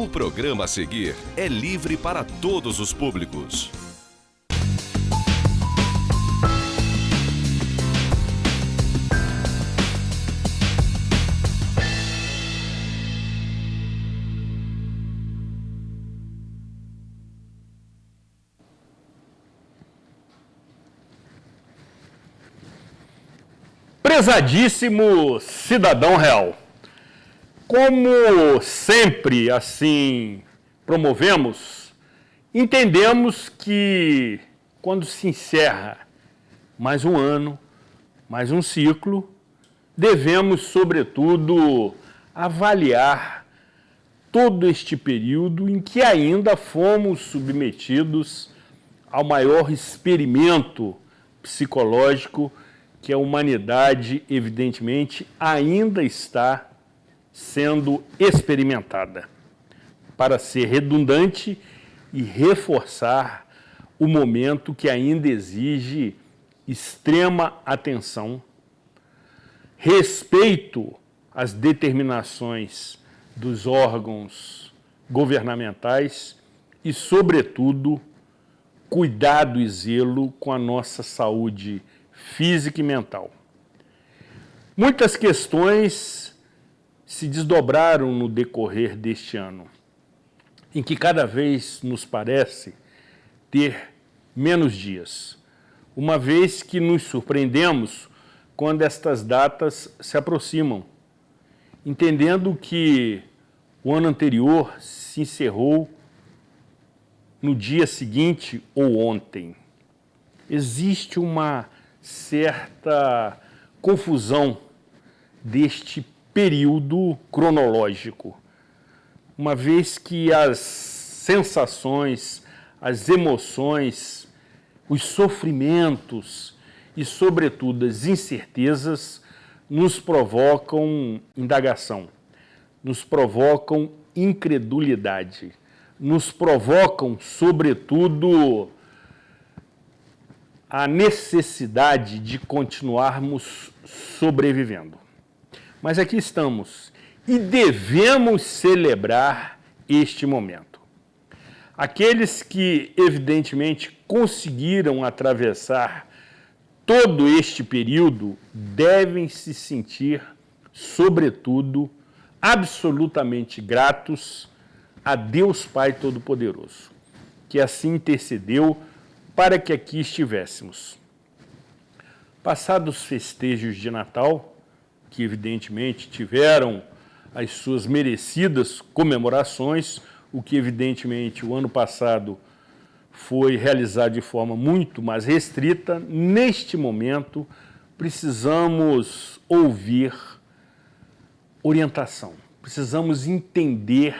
O programa a seguir é livre para todos os públicos. Prezadíssimo cidadão real, como sempre assim promovemos, entendemos que quando se encerra mais um ano, mais um ciclo, devemos, sobretudo, avaliar todo este período em que ainda fomos submetidos ao maior experimento psicológico que a humanidade, evidentemente, ainda está sendo experimentada, para ser redundante e reforçar o momento que ainda exige extrema atenção, respeito às determinações dos órgãos governamentais e, sobretudo, cuidado e zelo com a nossa saúde física e mental. Muitas questões se desdobraram no decorrer deste ano, em que cada vez nos parece ter menos dias, uma vez que nos surpreendemos quando estas datas se aproximam, entendendo que o ano anterior se encerrou no dia seguinte ou ontem. Existe uma certa confusão deste período cronológico, uma vez que as sensações, as emoções, os sofrimentos e, sobretudo, as incertezas nos provocam indagação, nos provocam incredulidade, nos provocam, sobretudo, a necessidade de continuarmos sobrevivendo. Mas aqui estamos e devemos celebrar este momento. Aqueles que, evidentemente, conseguiram atravessar todo este período devem se sentir, sobretudo, absolutamente gratos a Deus Pai Todo-Poderoso, que assim intercedeu para que aqui estivéssemos. Passados os festejos de Natal, que evidentemente tiveram as suas merecidas comemorações, o que evidentemente o ano passado foi realizado de forma muito mais restrita, neste momento precisamos ouvir orientação, precisamos entender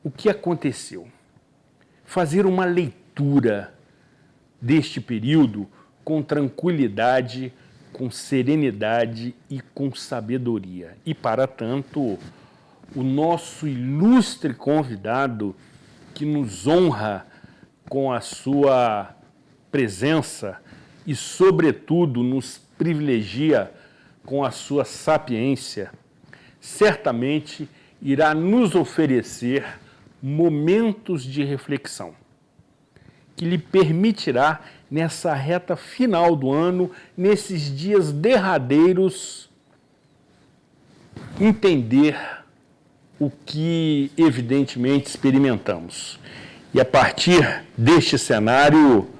o que aconteceu, fazer uma leitura deste período com tranquilidade, com serenidade e com sabedoria. E, para tanto, o nosso ilustre convidado, que nos honra com a sua presença e, sobretudo, nos privilegia com a sua sapiência, certamente irá nos oferecer momentos de reflexão, que lhe permitirá, nessa reta final do ano, nesses dias derradeiros, entender o que, evidentemente, experimentamos. E, a partir deste cenário,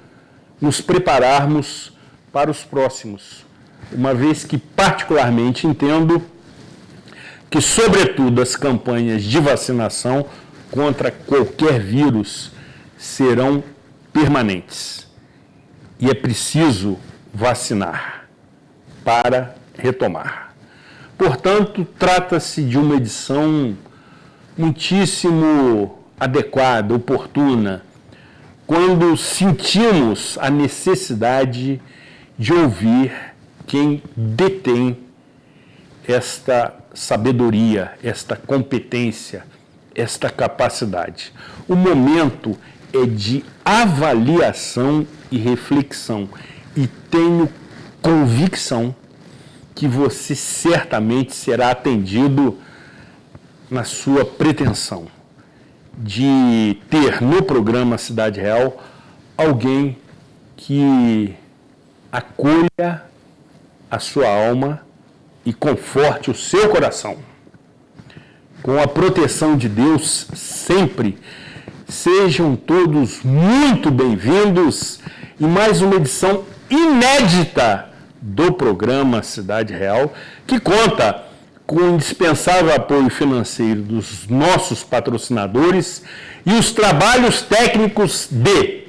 nos prepararmos para os próximos, uma vez que, particularmente, entendo que, sobretudo, as campanhas de vacinação contra qualquer vírus serão permanentes. E é preciso vacinar para retomar. Portanto, trata-se de uma edição muitíssimo adequada, oportuna, quando sentimos a necessidade de ouvir quem detém esta sabedoria, esta competência, esta capacidade. O momento é de avaliação e reflexão, e tenho convicção que você certamente será atendido na sua pretensão. de ter no programa Cidade Real alguém que acolha a sua alma e conforte o seu coração. Com a proteção de Deus sempre, sejam todos muito bem-vindos em mais uma edição inédita do programa Cidade Real, que conta com o indispensável apoio financeiro dos nossos patrocinadores e os trabalhos técnicos de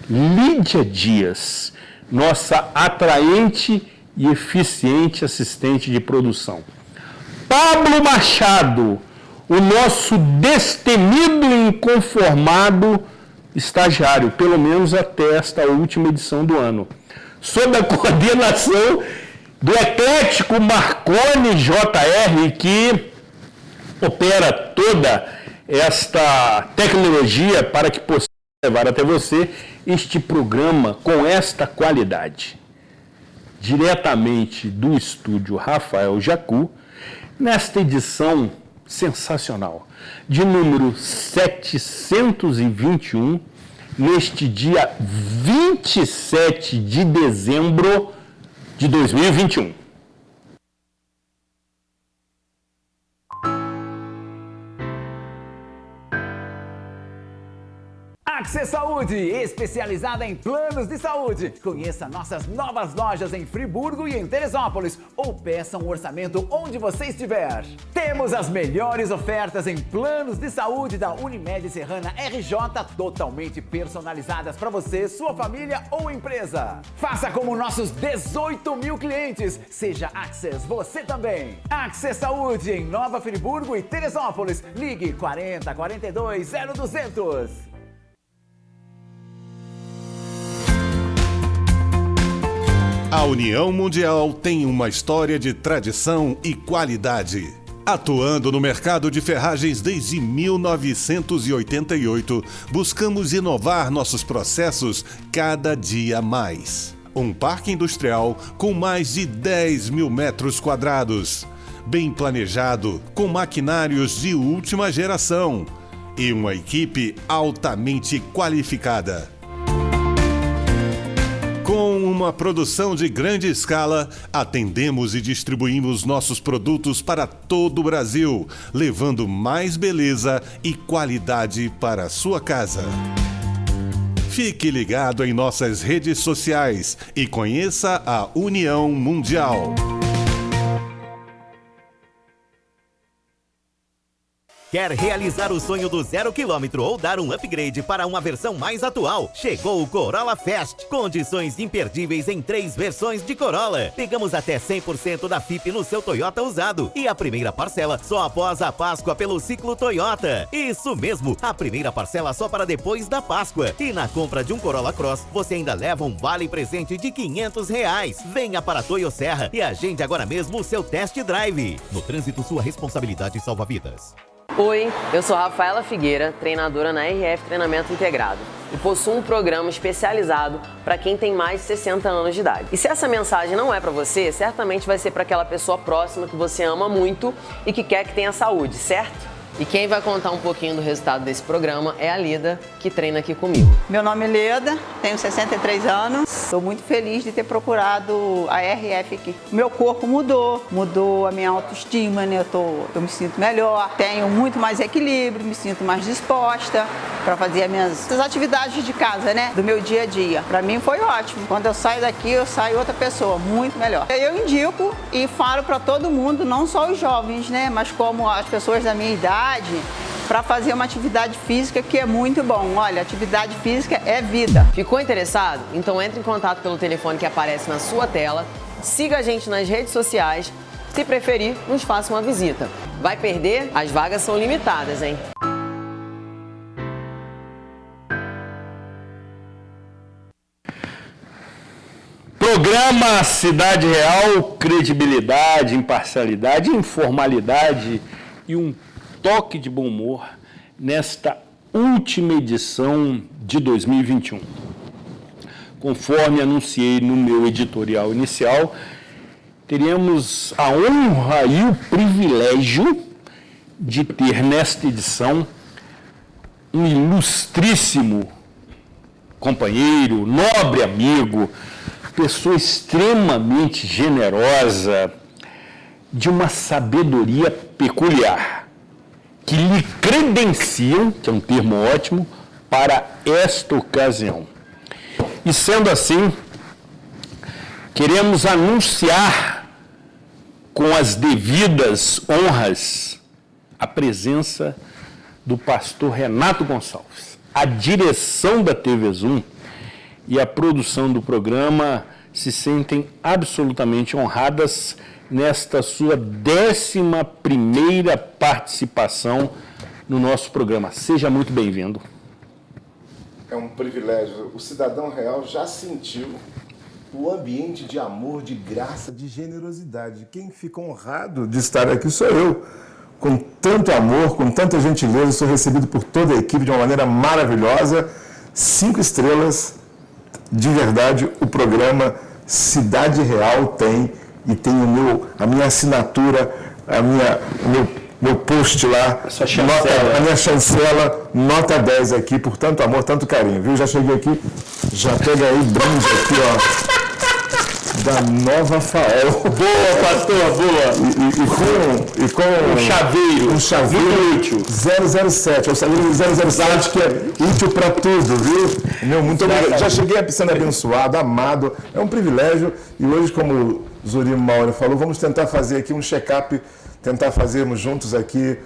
Lídia Dias, nossa atraente e eficiente assistente de produção. Pablo Machado, o nosso destemido e inconformado estagiário, pelo menos até esta última edição do ano, sob a coordenação do eclético Marconi JR, que opera toda esta tecnologia para que possa levar até você este programa com esta qualidade. Diretamente do estúdio Rafael Jacu, nesta edição sensacional, de número 721, neste dia 27 de dezembro de 2021. Access Saúde, especializada em planos de saúde. Conheça nossas novas lojas em Friburgo e em Teresópolis, ou peça um orçamento onde você estiver. Temos as melhores ofertas em planos de saúde da Unimed Serrana RJ, totalmente personalizadas para você, sua família ou empresa. Faça como nossos 18 mil clientes. Seja Access você também. Access Saúde em Nova Friburgo e Teresópolis. Ligue 40 42 0200. A União Mundial tem uma história de tradição e qualidade. Atuando no mercado de ferragens desde 1988, buscamos inovar nossos processos cada dia mais. Um parque industrial com mais de 10 mil metros quadrados, bem planejado, com maquinários de última geração e uma equipe altamente qualificada. Com uma produção de grande escala, atendemos e distribuímos nossos produtos para todo o Brasil, levando mais beleza e qualidade para a sua casa. Fique ligado em nossas redes sociais e conheça a União Mundial. Quer realizar o sonho do 0 km ou dar um upgrade para uma versão mais atual? Chegou o Corolla Fest. Condições imperdíveis em 3 versões de Corolla. Pegamos até 100% da FIP no seu Toyota usado. E a primeira parcela só após a Páscoa pelo Ciclo Toyota. Isso mesmo, a primeira parcela só para depois da Páscoa. E na compra de um Corolla Cross, você ainda leva um vale presente de R$500. Venha para a Toyo Serra e agende agora mesmo o seu test drive. No trânsito, sua responsabilidade salva vidas. Oi, eu sou Rafaela Figueira, treinadora na RF Treinamento Integrado e possuo um programa especializado para quem tem mais de 60 anos de idade. E se essa mensagem não é para você, certamente vai ser para aquela pessoa próxima que você ama muito e que quer que tenha saúde, certo? E quem vai contar um pouquinho do resultado desse programa é a Lida, que treina aqui comigo. Meu nome é Leda, tenho 63 anos, estou muito feliz de ter procurado a RF aqui. Meu corpo mudou a minha autoestima, né? Eu me sinto melhor, tenho muito mais equilíbrio, me sinto mais disposta para fazer as minhas atividades de casa, né? Do meu dia a dia. Para mim foi ótimo. Quando eu saio daqui, eu saio outra pessoa, muito melhor. Eu indico e falo para todo mundo, não só os jovens, né? Mas como as pessoas da minha idade, para fazer uma atividade física que é muito bom. Olha, atividade física é vida. Ficou interessado? Então entre em contato pelo telefone que aparece na sua tela, siga a gente nas redes sociais, se preferir, nos faça uma visita. Vai perder? As vagas são limitadas, hein? Programa Cidade Real, credibilidade, imparcialidade, informalidade e um toque de bom humor nesta última edição de 2021. Conforme anunciei no meu editorial inicial, teríamos a honra e o privilégio de ter nesta edição um ilustríssimo companheiro, nobre amigo, pessoa extremamente generosa, de uma sabedoria peculiar, que lhe credenciam, que é um termo ótimo, para esta ocasião. E sendo assim, queremos anunciar com as devidas honras a presença do pastor Renato Gonçalves. A direção da TV Zoom e a produção do programa se sentem absolutamente honradas nesta sua 11ª participação no nosso programa. Seja muito bem-vindo. É um privilégio. O cidadão real já sentiu o ambiente de amor, de graça, de generosidade. Quem fica honrado de estar aqui sou eu. Com tanto amor, com tanta gentileza, sou recebido por toda a equipe de uma maneira maravilhosa. 5 estrelas, de verdade, o programa Cidade Real tem, e tem a minha assinatura, meu post lá, a minha chancela, nota 10 aqui, por tanto amor, tanto carinho, viu? Já cheguei aqui, já pega aí brinde aqui, ó, da Nova Fael. Boa, pastor, boa. E com um chaveiro muito útil. 007, eu sabia do 007 que é útil para tudo, viu? Meu, muito obrigado. Já cheguei sendo abençoado, amado, é um privilégio. E hoje, como o Zurimo Mauro falou, vamos tentar fazer aqui um check-up, tentar fazermos juntos aqui.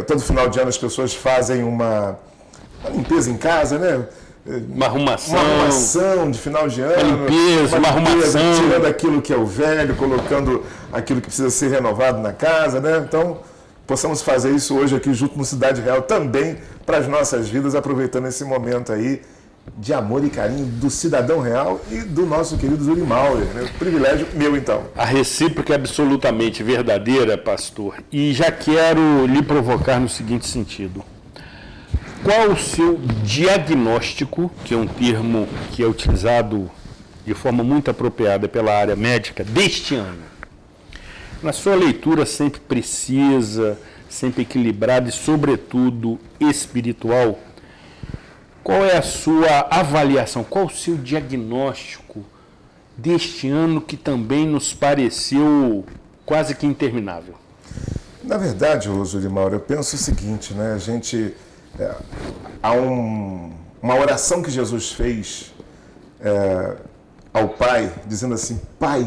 Todo final de ano as pessoas fazem uma limpeza em casa, né? Uma arrumação de final de ano, uma arrumação, tirando aquilo que é o velho, colocando aquilo que precisa ser renovado na casa, né? Então, possamos fazer isso hoje aqui junto no Cidade Real também para as nossas vidas, aproveitando esse momento aí de amor e carinho do cidadão real e do nosso querido Zuri Maurer, né? Privilégio meu, então. A recíproca é absolutamente verdadeira, pastor, e já quero lhe provocar no seguinte sentido. Qual o seu diagnóstico, que é um termo que é utilizado de forma muito apropriada pela área médica, deste ano? Na sua leitura sempre precisa, sempre equilibrada e, sobretudo, espiritual, qual é a sua avaliação, qual o seu diagnóstico deste ano que também nos pareceu quase que interminável? Na verdade, Zuri Mauro, eu penso o seguinte, né? Há uma oração que Jesus fez ao Pai, dizendo assim, Pai,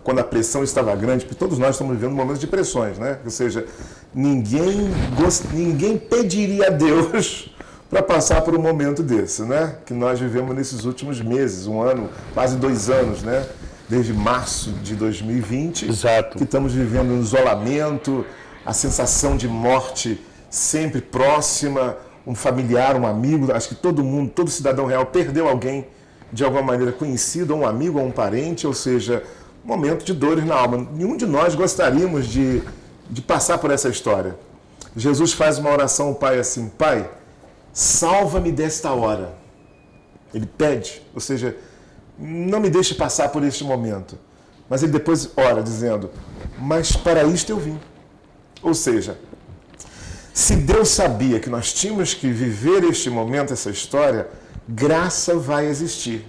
quando a pressão estava grande, porque todos nós estamos vivendo momentos de pressões, né? Ou seja, ninguém pediria a Deus para passar por um momento desse, né? Que nós vivemos nesses últimos meses, um ano, quase 2 anos, né? Desde março de 2020, Exato. Que estamos vivendo um isolamento, a sensação de morte sempre próxima, um familiar, um amigo, acho que todo cidadão real perdeu alguém de alguma maneira conhecido, ou um amigo, ou um parente, ou seja, um momento de dores na alma. Nenhum de nós gostaríamos de passar por essa história. Jesus faz uma oração ao Pai assim, Pai, salva-me desta hora. Ele pede, ou seja, não me deixe passar por este momento. Mas ele depois ora dizendo, mas para isto eu vim. Ou seja, se Deus sabia que nós tínhamos que viver este momento, essa história, graça vai existir.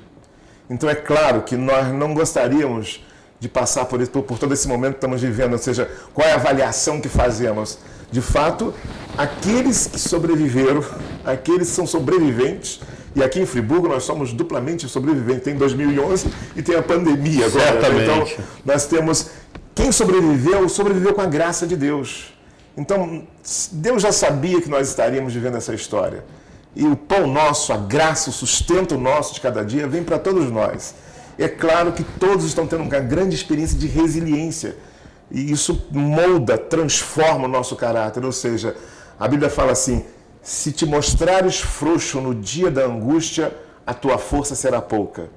Então é claro que nós não gostaríamos de passar por todo esse momento que estamos vivendo, ou seja, qual é a avaliação que fazemos? De fato, aqueles que sobreviveram, aqueles que são sobreviventes, e aqui em Friburgo nós somos duplamente sobreviventes, tem 2011 e tem a pandemia agora. Certamente. Então nós temos, quem sobreviveu com a graça de Deus. Então, Deus já sabia que nós estaríamos vivendo essa história. E o pão nosso, a graça, o sustento nosso de cada dia vem para todos nós. É claro que todos estão tendo uma grande experiência de resiliência. E isso molda, transforma o nosso caráter. Ou seja, a Bíblia fala assim, se te mostrares frouxo no dia da angústia, a tua força será pouca.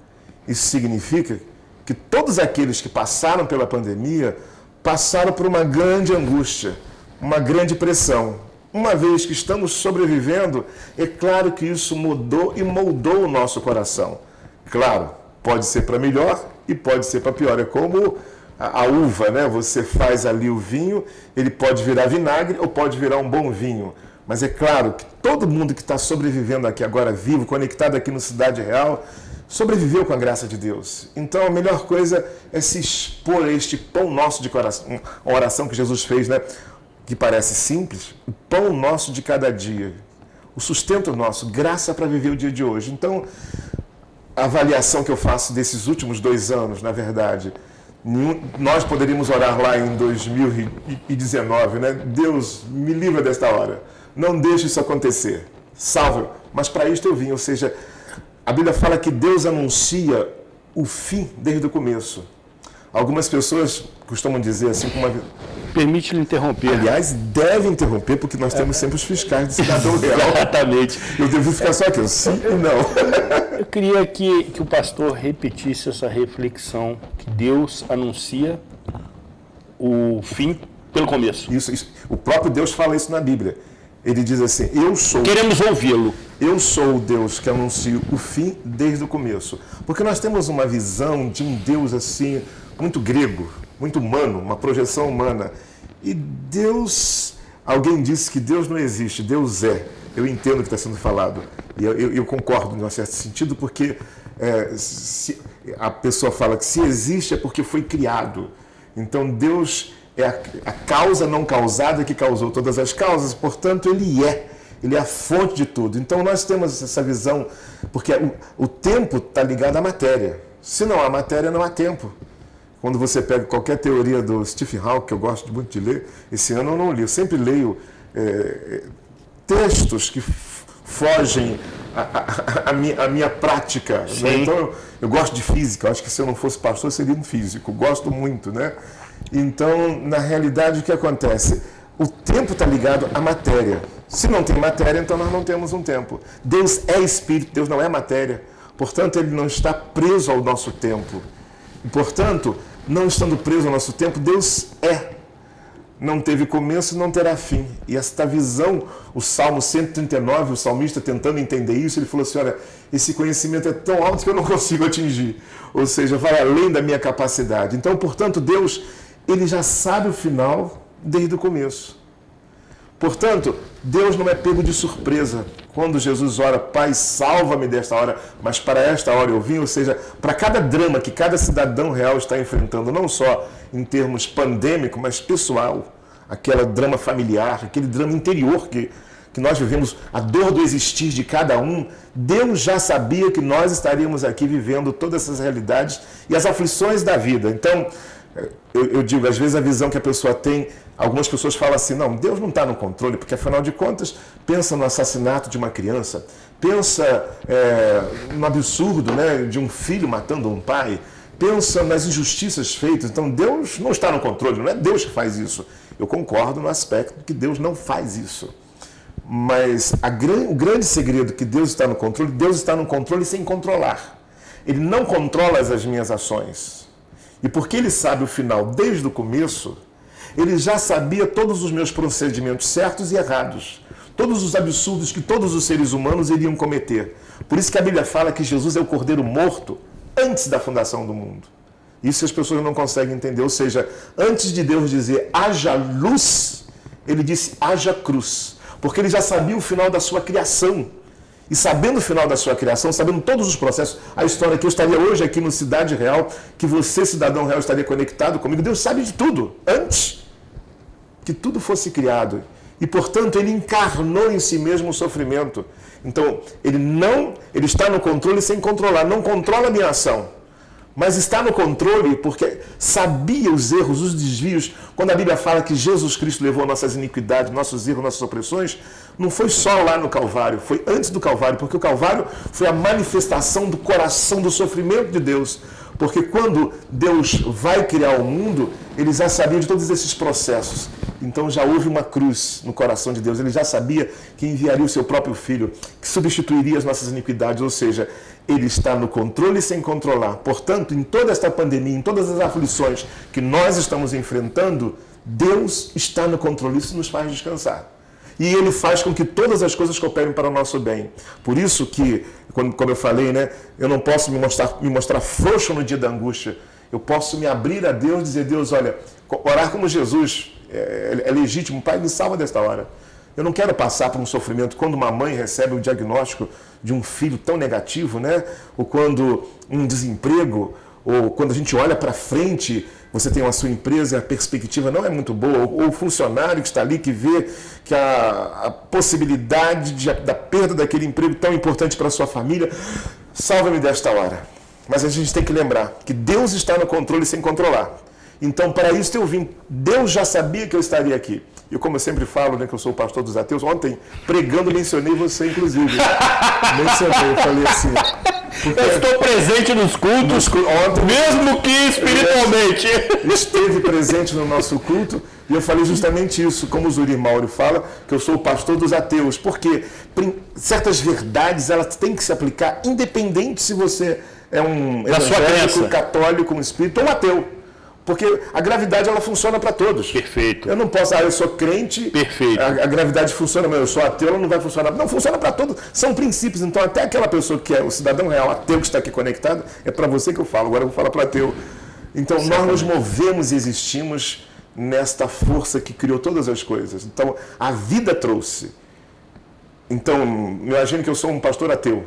Isso significa que todos aqueles que passaram pela pandemia passaram por uma grande angústia, uma grande pressão. Uma vez que estamos sobrevivendo, é claro que isso mudou e moldou o nosso coração. Claro, pode ser para melhor e pode ser para pior. É como a uva, né? Você faz ali o vinho, ele pode virar vinagre ou pode virar um bom vinho. Mas é claro que todo mundo que está sobrevivendo aqui agora, vivo, conectado aqui no Cidade Real, sobreviveu com a graça de Deus. Então a melhor coisa é se expor a este pão nosso de coração, uma oração que Jesus fez, né? Que parece simples, o pão nosso de cada dia, o sustento nosso, graça para viver o dia de hoje. Então, a avaliação que eu faço desses últimos 2 anos, na verdade, nós poderíamos orar lá em 2019, né? Deus, me livra desta hora, não deixe isso acontecer, salve. Mas para isto eu vim, ou seja, a Bíblia fala que Deus anuncia o fim desde o começo. Algumas pessoas costumam dizer assim, como uma... Permite-lhe interromper. Aliás, deve interromper, porque nós temos sempre os fiscais de cidadão real. Exatamente. Eu devo ficar só aqui, sim e não. Eu queria que o pastor repetisse essa reflexão, que Deus anuncia o fim pelo começo. Isso. O próprio Deus fala isso na Bíblia. Ele diz assim, eu sou... Queremos ouvi-lo. Eu sou o Deus que anuncio o fim desde o começo. Porque nós temos uma visão de um Deus assim, muito grego, muito humano, uma projeção humana. E Deus... Alguém disse que Deus não existe, Deus é. Eu entendo o que está sendo falado. E eu concordo, em um certo sentido, porque se a pessoa fala que se existe é porque foi criado. Então Deus é a causa não causada que causou todas as causas, portanto Ele é a fonte de tudo. Então nós temos essa visão, porque o tempo está ligado à matéria. Se não há matéria, não há tempo. Quando você pega qualquer teoria do Stephen Hawking, que eu gosto muito de ler, esse ano eu não li, eu sempre leio textos que fogem à minha prática. Né? Então eu gosto de física, eu acho que se eu não fosse pastor eu seria um físico, gosto muito, né? Então, na realidade, o que acontece? O tempo está ligado à matéria. Se não tem matéria, então nós não temos um tempo. Deus é espírito, Deus não é matéria. Portanto, Ele não está preso ao nosso tempo. E, portanto, não estando preso ao nosso tempo, Deus é. Não teve começo e não terá fim. E esta visão, o Salmo 139, o salmista tentando entender isso, ele falou assim, olha, esse conhecimento é tão alto que eu não consigo atingir. Ou seja, vai além da minha capacidade. Então, portanto, Deus, Ele já sabe o final desde o começo. Portanto, Deus não é pego de surpresa. Quando Jesus ora, Pai, salva-me desta hora, mas para esta hora eu vim, ou seja, para cada drama que cada cidadão real está enfrentando, não só em termos pandêmico, mas pessoal, aquele drama familiar, aquele drama interior que nós vivemos, a dor do existir de cada um, Deus já sabia que nós estaríamos aqui vivendo todas essas realidades e as aflições da vida. Então, eu digo, às vezes a visão que a pessoa tem, algumas pessoas falam assim, não, Deus não está no controle, porque afinal de contas, pensa no assassinato de uma criança, pensa no absurdo, né, de um filho matando um pai, pensa nas injustiças feitas, então Deus não está no controle, não é Deus que faz isso. Eu concordo no aspecto que Deus não faz isso. Mas o grande segredo que Deus está no controle sem controlar. Ele não controla as minhas ações. E porque Ele sabe o final desde o começo, Ele já sabia todos os meus procedimentos certos e errados. Todos os absurdos que todos os seres humanos iriam cometer. Por isso que a Bíblia fala que Jesus é o Cordeiro morto antes da fundação do mundo. Isso as pessoas não conseguem entender. Ou seja, antes de Deus dizer haja luz, Ele disse haja cruz. Porque Ele já sabia o final da sua criação. E sabendo o final da sua criação, sabendo todos os processos, a história que eu estaria hoje aqui no Cidade Real, que você, cidadão real, estaria conectado comigo, Deus sabe de tudo, antes que tudo fosse criado. E, portanto, Ele encarnou em si mesmo o sofrimento. Então, Ele está no controle sem controlar, não controla a minha ação. Mas está no controle porque sabia os erros, os desvios. Quando a Bíblia fala que Jesus Cristo levou nossas iniquidades, nossos erros, nossas opressões, não foi só lá no Calvário, foi antes do Calvário, porque o Calvário foi a manifestação do coração, do sofrimento de Deus. Porque quando Deus vai criar o mundo, Ele já sabia de todos esses processos. Então já houve uma cruz no coração de Deus. Ele já sabia que enviaria o seu próprio Filho, que substituiria as nossas iniquidades. Ou seja, Ele está no controle sem controlar. Portanto, em toda esta pandemia, em todas as aflições que nós estamos enfrentando, Deus está no controle. Isso nos faz descansar. E Ele faz com que todas as coisas cooperem para o nosso bem. Por isso que, como eu falei, né, eu não posso me mostrar frouxo no dia da angústia. Eu posso me abrir a Deus e dizer, Deus, olha, orar como Jesus é legítimo. Pai, me salva desta hora. Eu não quero passar por um sofrimento quando uma mãe recebe o diagnóstico de um filho tão negativo, né? Ou quando um desemprego, ou quando a gente olha para frente, você tem a sua empresa e a perspectiva não é muito boa, ou o funcionário que está ali que vê que a possibilidade da perda daquele emprego tão importante para a sua família, salva-me desta hora. Mas a gente tem que lembrar que Deus está no controle sem controlar. Então, para isso eu vim. Deus já sabia que eu estaria aqui. E como eu sempre falo, né, que eu sou o pastor dos ateus, ontem, pregando, mencionei você, inclusive. Mencionei, eu falei assim... Eu estou presente nos cultos, ontem, mesmo que espiritualmente. Esteve presente no nosso culto, e eu falei justamente isso, como o Zuri Mauro fala, que eu sou o pastor dos ateus. Porque certas verdades, elas têm que se aplicar, independente se você é um evangélico, católico, um espírita ou um ateu. Porque a gravidade, ela funciona para todos. Perfeito. Eu não posso, eu sou crente, perfeito. A gravidade funciona, mas eu sou ateu, ela não vai funcionar. Não, funciona para todos. São princípios. Então, até aquela pessoa que é o cidadão real, ateu que está aqui conectado, é para você que eu falo. Agora eu vou falar para ateu. Então, nós nos movemos e existimos nesta força que criou todas as coisas. Então, a vida trouxe. Então, imagine que eu sou um pastor ateu.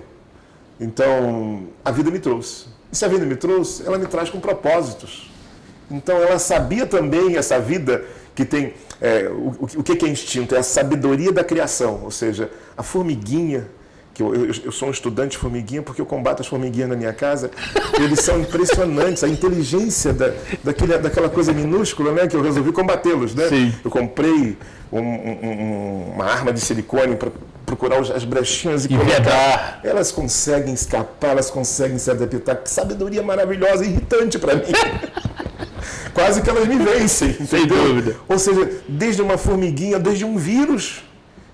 Então, a vida me trouxe. E se a vida me trouxe, ela me traz com propósitos. Então, ela sabia também, essa vida que tem... o que é instinto? É a sabedoria da criação. Ou seja, a formiguinha, que eu sou um estudante de formiguinha porque eu combato as formiguinhas na minha casa, eles são impressionantes. A inteligência daquela coisa minúscula, né, que eu resolvi combatê-los. Né? Sim. Eu comprei uma arma de silicone para procurar as brechinhas e colocar. Elas conseguem escapar, elas conseguem se adaptar. Que sabedoria maravilhosa, irritante para mim. Quase que elas me vencem, entendeu? Sem dúvida. Ou seja, desde uma formiguinha, desde um vírus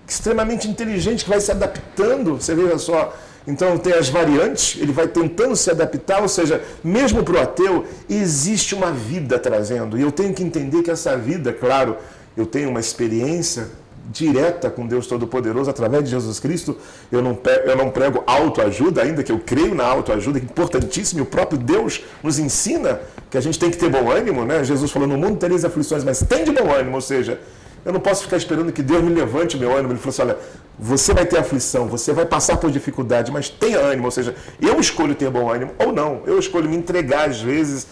extremamente inteligente que vai se adaptando, você veja só. Então tem as variantes, ele vai tentando se adaptar, ou seja, mesmo para o ateu, existe uma vida trazendo. E eu tenho que entender que essa vida, claro, eu tenho uma experiência direta com Deus Todo-Poderoso através de Jesus Cristo. Eu não prego autoajuda, ainda que eu creio na autoajuda, que é importantíssimo, e o próprio Deus nos ensina que a gente tem que ter bom ânimo, né? Jesus falou, no mundo tereis aflições, mas tem de bom ânimo, ou seja, eu não posso ficar esperando que Deus me levante o meu ânimo. Ele falou assim, olha, você vai ter aflição, você vai passar por dificuldade, mas tenha ânimo, ou seja, eu escolho ter bom ânimo ou não, eu escolho me entregar às vezes,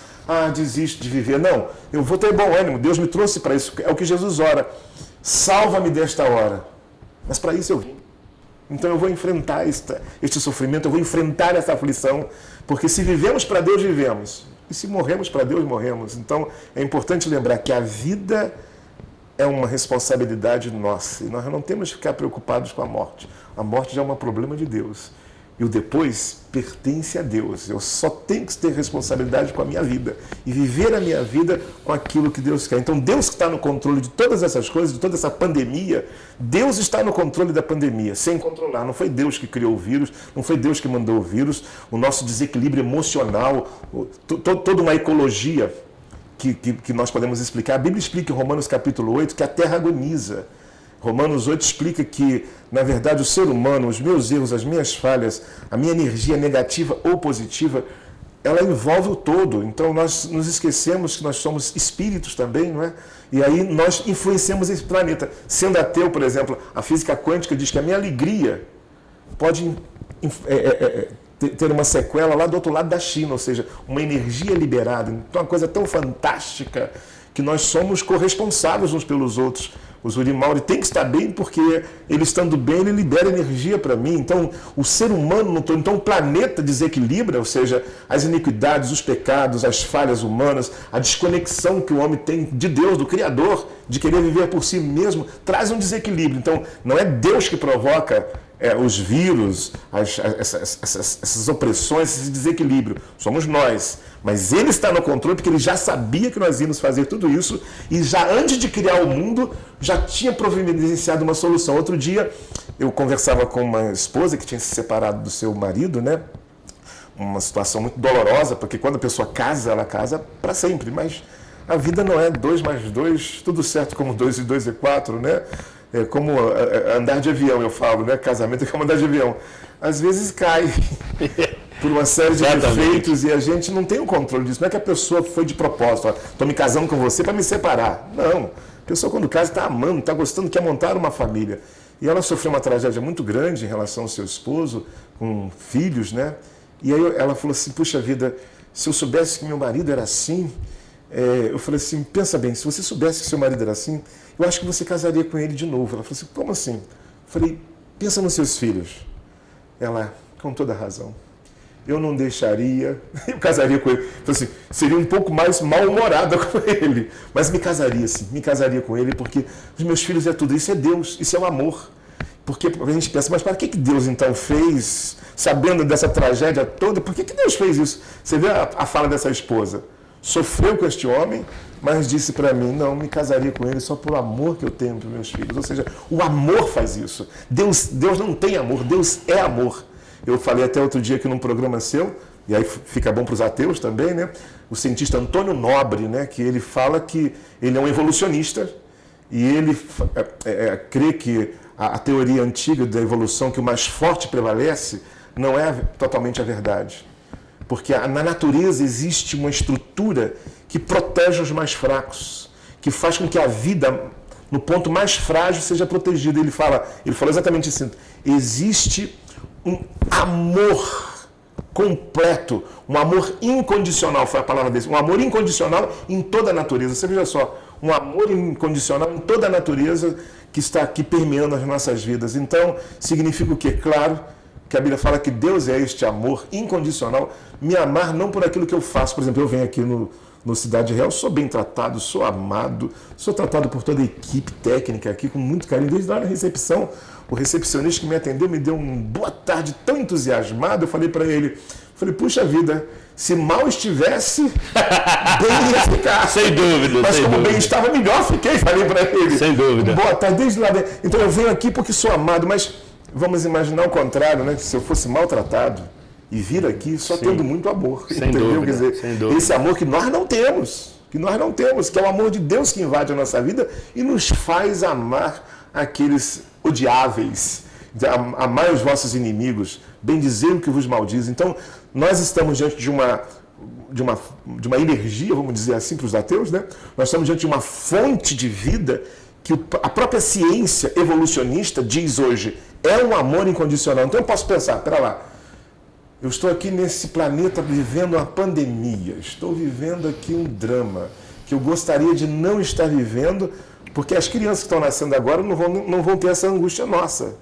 desisto de viver, não, eu vou ter bom ânimo, Deus me trouxe para isso, é o que Jesus ora. Salva-me desta hora. Mas para isso eu vim. Então eu vou enfrentar este sofrimento, eu vou enfrentar essa aflição, porque se vivemos para Deus, vivemos. E se morremos para Deus, morremos. Então é importante lembrar que a vida é uma responsabilidade nossa. E nós não temos que ficar preocupados com a morte. A morte já é um problema de Deus. E o depois pertence a Deus. Eu só tenho que ter responsabilidade com a minha vida e viver a minha vida com aquilo que Deus quer. Então, Deus que está no controle de todas essas coisas, de toda essa pandemia, Deus está no controle da pandemia, sem controlar. Não foi Deus que criou o vírus, não foi Deus que mandou o vírus. O nosso desequilíbrio emocional, toda uma ecologia que nós podemos explicar. A Bíblia explica em Romanos capítulo 8 que a terra agoniza. Romanos 8 explica que, na verdade, o ser humano, os meus erros, as minhas falhas, a minha energia negativa ou positiva, ela envolve o todo. Então, nós nos esquecemos que nós somos espíritos também, não é? E aí nós influenciamos esse planeta. Sendo ateu, por exemplo, a física quântica diz que a minha alegria pode ter uma sequela lá do outro lado da China, ou seja, uma energia liberada. Então, uma coisa tão fantástica que nós somos corresponsáveis uns pelos outros. O Zuri Mauri tem que estar bem, porque ele estando bem, ele libera energia para mim. Então, o ser humano, então o planeta desequilibra, ou seja, as iniquidades, os pecados, as falhas humanas, a desconexão que o homem tem de Deus, do Criador, de querer viver por si mesmo, traz um desequilíbrio. Então, não é Deus que provoca os vírus, essas opressões, esse desequilíbrio. Somos nós. Mas ele está no controle porque ele já sabia que nós íamos fazer tudo isso e já antes de criar o mundo, já tinha providenciado uma solução. Outro dia, eu conversava com uma esposa que tinha se separado do seu marido, né? Uma situação muito dolorosa, porque quando a pessoa casa, ela casa para sempre. Mas a vida não é 2 mais 2, tudo certo como 2 e 2 é 4, né? É como andar de avião, eu falo, né? Casamento é como andar de avião. Às vezes cai por uma série de defeitos e a gente não tem o controle disso. Não é que a pessoa foi de propósito, estou me casando com você para me separar. Não. pessoa quando casa está amando, está gostando, quer montar uma família. E ela sofreu uma tragédia muito grande em relação ao seu esposo, com filhos, né? E aí ela falou assim, puxa vida, se eu soubesse que meu marido era assim, eu falei assim, pensa bem, se você soubesse que seu marido era assim, eu acho que você casaria com ele de novo. Ela falou assim, como assim? Eu falei, pensa nos seus filhos. Ela, com toda razão, eu não deixaria, eu casaria com ele. Falei assim, seria um pouco mais mal-humorada com ele, mas me casaria sim, me casaria com ele, porque os meus filhos é tudo, isso é Deus, isso é o amor. Porque a gente pensa, mas para que Deus então fez, sabendo dessa tragédia toda, por que Deus fez isso? Você vê a fala dessa esposa, sofreu com este homem, mas disse para mim, não, me casaria com ele só por amor que eu tenho para meus filhos. Ou seja, o amor faz isso. Deus não tem amor, Deus é amor. Eu falei até outro dia aqui num programa seu, e aí fica bom para os ateus também, né? O cientista Antônio Nobre, né? Que ele fala que ele é um evolucionista e ele crê que a teoria antiga da evolução, que o mais forte prevalece, não é totalmente a verdade. Porque na natureza existe uma estrutura que protege os mais fracos, que faz com que a vida, no ponto mais frágil, seja protegida. Ele falou exatamente assim, existe um amor completo, um amor incondicional, foi a palavra dele, um amor incondicional em toda a natureza. Você veja só, um amor incondicional em toda a natureza que está aqui permeando as nossas vidas. Então, significa o quê? Claro que a Bíblia fala que Deus é este amor incondicional, me amar não por aquilo que eu faço. Por exemplo, eu venho aqui no Cidade Real, sou bem tratado, sou amado, sou tratado por toda a equipe técnica aqui com muito carinho, desde lá na recepção. O recepcionista que me atendeu me deu uma boa tarde tão entusiasmado, eu falei para ele, puxa vida, se mal estivesse, bem ia ficar. Sem dúvida. Mas como bem estava, melhor fiquei, falei para ele. Sem dúvida. Boa tarde, desde lá. Então eu venho aqui porque sou amado, mas vamos imaginar o contrário, né? Se eu fosse maltratado e vir aqui só tendo muito amor. Sem entendeu? dúvida, Quer dizer, sem dúvida. Esse amor que nós não temos, que é o amor de Deus que invade a nossa vida e nos faz amar aqueles odiáveis, amai os vossos inimigos, bendizer o que vos maldiz. Então, nós estamos diante de uma energia, vamos dizer assim, para os ateus, né? Nós estamos diante de uma fonte de vida que a própria ciência evolucionista diz hoje, é um amor incondicional. Então eu posso pensar, pera lá, eu estou aqui nesse planeta vivendo uma pandemia, estou vivendo aqui um drama que eu gostaria de não estar vivendo, porque as crianças que estão nascendo agora não vão ter essa angústia nossa,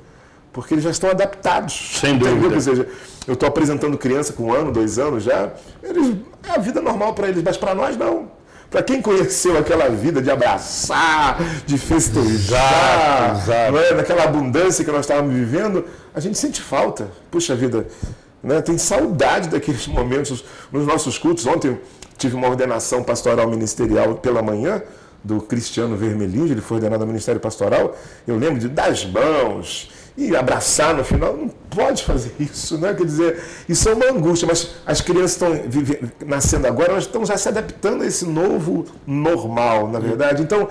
porque eles já estão adaptados. Sem dúvida. Ou seja, eu estou apresentando criança com 1 ano, 2 anos já, é a vida normal para eles, mas para nós não. Para quem conheceu aquela vida de abraçar, de festejar, exato. Não é? Naquela abundância que nós estávamos vivendo, a gente sente falta. Puxa vida, né? Tem saudade daqueles momentos nos nossos cultos. Ontem tive uma ordenação pastoral ministerial pela manhã, do Cristiano Vermelhinho, ele foi ordenado ao Ministério Pastoral. Eu lembro de dar as mãos e abraçar no final. Não pode fazer isso, né? Quer dizer, isso é uma angústia, mas as crianças estão nascendo agora, elas estão já se adaptando a esse novo normal, na verdade. Então,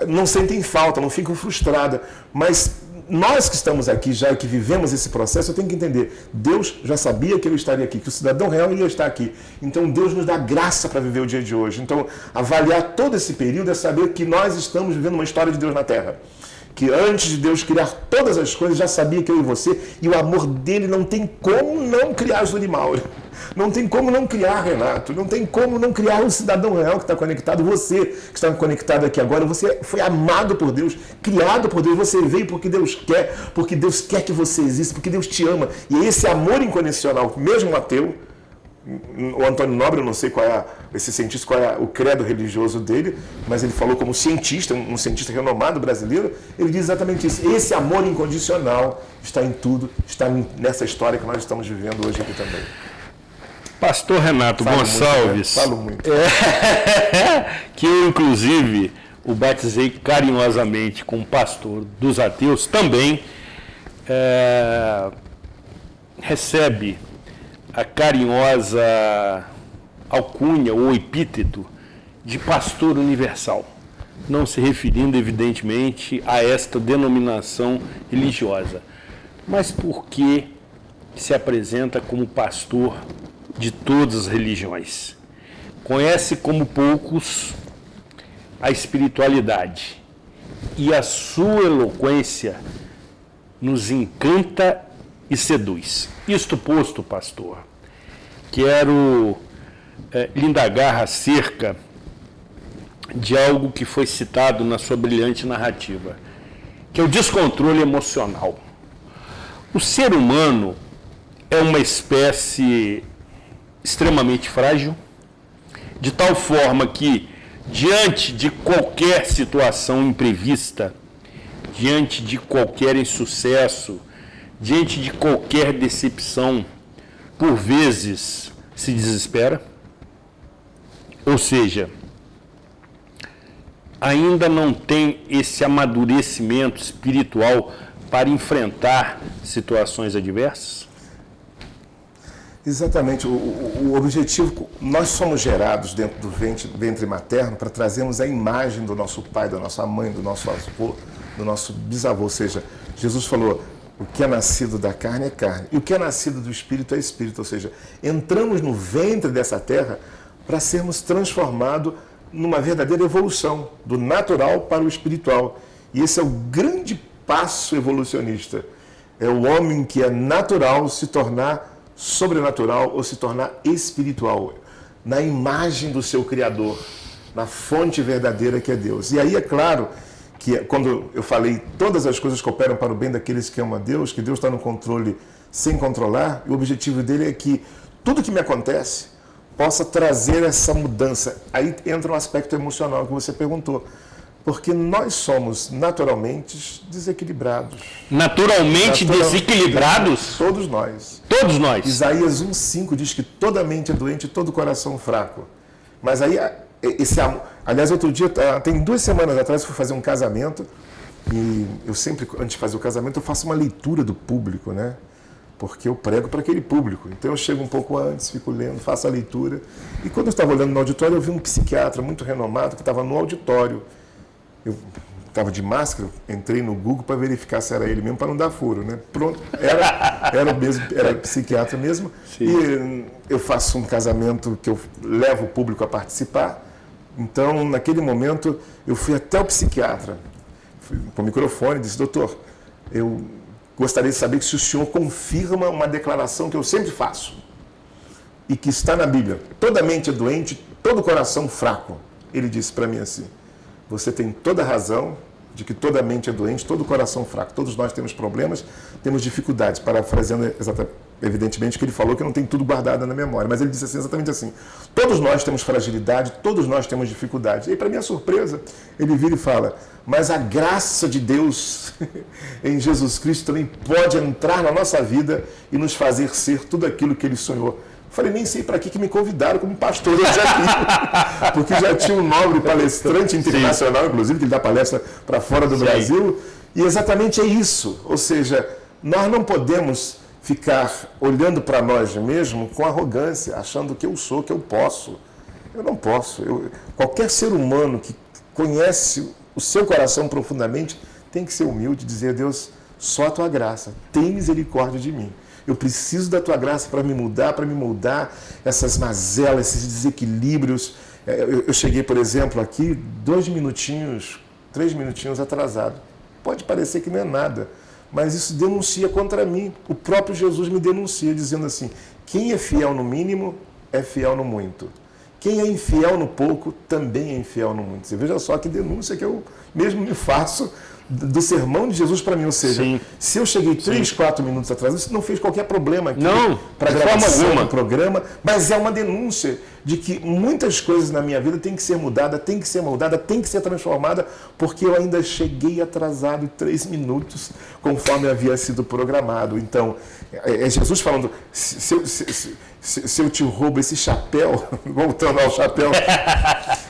não sentem falta, não ficam frustradas, mas nós que estamos aqui já, que vivemos esse processo, eu tenho que entender, Deus já sabia que eu estaria aqui, que o cidadão real ia estar aqui. Então Deus nos dá graça para viver o dia de hoje. Então, avaliar todo esse período é saber que nós estamos vivendo uma história de Deus na Terra. Que antes de Deus criar todas as coisas, já sabia que eu e você, e o amor dele não tem como não criar Zuri Mauro. Não tem como não criar Renato, não tem como não criar um cidadão real que está conectado, você que está conectado aqui agora, você foi amado por Deus, criado por Deus, você veio porque Deus quer que você exista, porque Deus te ama. E esse amor incondicional, mesmo ateu, o Antônio Nobre, eu não sei qual é esse cientista, qual é o credo religioso dele, mas ele falou como cientista, um cientista renomado brasileiro, ele diz exatamente isso. Esse amor incondicional está em tudo, está nessa história que nós estamos vivendo hoje aqui também. Pastor Renato Gonçalves, falo muito. Que eu, inclusive, o batizei carinhosamente como pastor dos ateus, também recebe a carinhosa alcunha ou epíteto de pastor universal, não se referindo, evidentemente, a esta denominação religiosa, mas porque se apresenta como pastor de todas as religiões. Conhece como poucos a espiritualidade e a sua eloquência nos encanta e seduz. Isto posto, pastor, quero lhe indagar acerca de algo que foi citado na sua brilhante narrativa, que é o descontrole emocional. O ser humano é uma espécie extremamente frágil, de tal forma que, diante de qualquer situação imprevista, diante de qualquer insucesso, diante de qualquer decepção, por vezes se desespera. Ou seja, ainda não tem esse amadurecimento espiritual para enfrentar situações adversas? Exatamente. O objetivo, nós somos gerados dentro do ventre materno para trazermos a imagem do nosso pai, da nossa mãe, do nosso avô, do nosso bisavô. Ou seja, Jesus falou, o que é nascido da carne é carne, e o que é nascido do espírito é espírito. Ou seja, entramos no ventre dessa terra para sermos transformados numa verdadeira evolução, do natural para o espiritual. E esse é o grande passo evolucionista. É o homem que é natural se tornar sobrenatural ou se tornar espiritual, na imagem do seu Criador, na fonte verdadeira que é Deus. E aí é claro que quando eu falei todas as coisas cooperam para o bem daqueles que amam a Deus, que Deus está no controle sem controlar, e o objetivo dele é que tudo que me acontece possa trazer essa mudança. Aí entra um aspecto emocional que você perguntou. Porque nós somos naturalmente desequilibrados. Naturalmente desequilibrados? Todos nós. Todos nós. Isaías 1,5 diz que toda mente é doente e todo coração fraco. Mas aí, aliás, outro dia, tem 2 semanas atrás, eu fui fazer um casamento. E eu sempre, antes de fazer o casamento, eu faço uma leitura do público, né? Porque eu prego para aquele público. Então eu chego um pouco antes, fico lendo, faço a leitura. E quando eu estava olhando no auditório, eu vi um psiquiatra muito renomado que estava no auditório. Eu estava de máscara, entrei no Google para verificar se era ele mesmo, para não dar furo, né? Pronto, era psiquiatra mesmo. Sim. E eu faço um casamento que eu levo o público a participar. Então, naquele momento, eu fui até o psiquiatra, fui com o microfone e disse, doutor, eu gostaria de saber se o senhor confirma uma declaração que eu sempre faço e que está na Bíblia. Toda mente é doente, todo coração fraco. Ele disse para mim assim, você tem toda a razão de que toda mente é doente, todo coração fraco. Todos nós temos problemas, temos dificuldades. Parafraseando evidentemente que ele falou que não tem tudo guardado na memória, mas ele disse assim, exatamente assim, todos nós temos fragilidade, todos nós temos dificuldade. E para minha surpresa, ele vira e fala, mas a graça de Deus em Jesus Cristo também pode entrar na nossa vida e nos fazer ser tudo aquilo que ele sonhou. Falei, nem sei para que me convidaram como pastor hoje aqui, porque já tinha um nobre palestrante internacional, sim, inclusive, que ele dá palestra para fora do, sim, Brasil, e exatamente é isso. Ou seja, nós não podemos ficar olhando para nós mesmos com arrogância, achando que eu sou, que eu posso. Eu não posso. Qualquer ser humano que conhece o seu coração profundamente tem que ser humilde e dizer a Deus, só a tua graça, tem misericórdia de mim. Eu preciso da tua graça para me moldar essas mazelas, esses desequilíbrios. Eu cheguei, por exemplo, aqui 2 minutinhos, 3 minutinhos atrasado. Pode parecer que não é nada, mas isso denuncia contra mim. O próprio Jesus me denuncia, dizendo assim, quem é fiel no mínimo é fiel no muito. Quem é infiel no pouco também é infiel no muito. Você veja só que denúncia que eu mesmo me faço do sermão de Jesus para mim, ou seja, sim, se eu cheguei 3, 4 minutos atrás, isso não fez qualquer problema aqui para a gravação do programa, mas é uma denúncia de que muitas coisas na minha vida têm que ser mudadas, têm que ser moldada, têm que ser transformada, porque eu ainda cheguei atrasado 3 minutos, conforme havia sido programado. Então, é Jesus falando, se eu te roubo esse chapéu, voltando ao chapéu,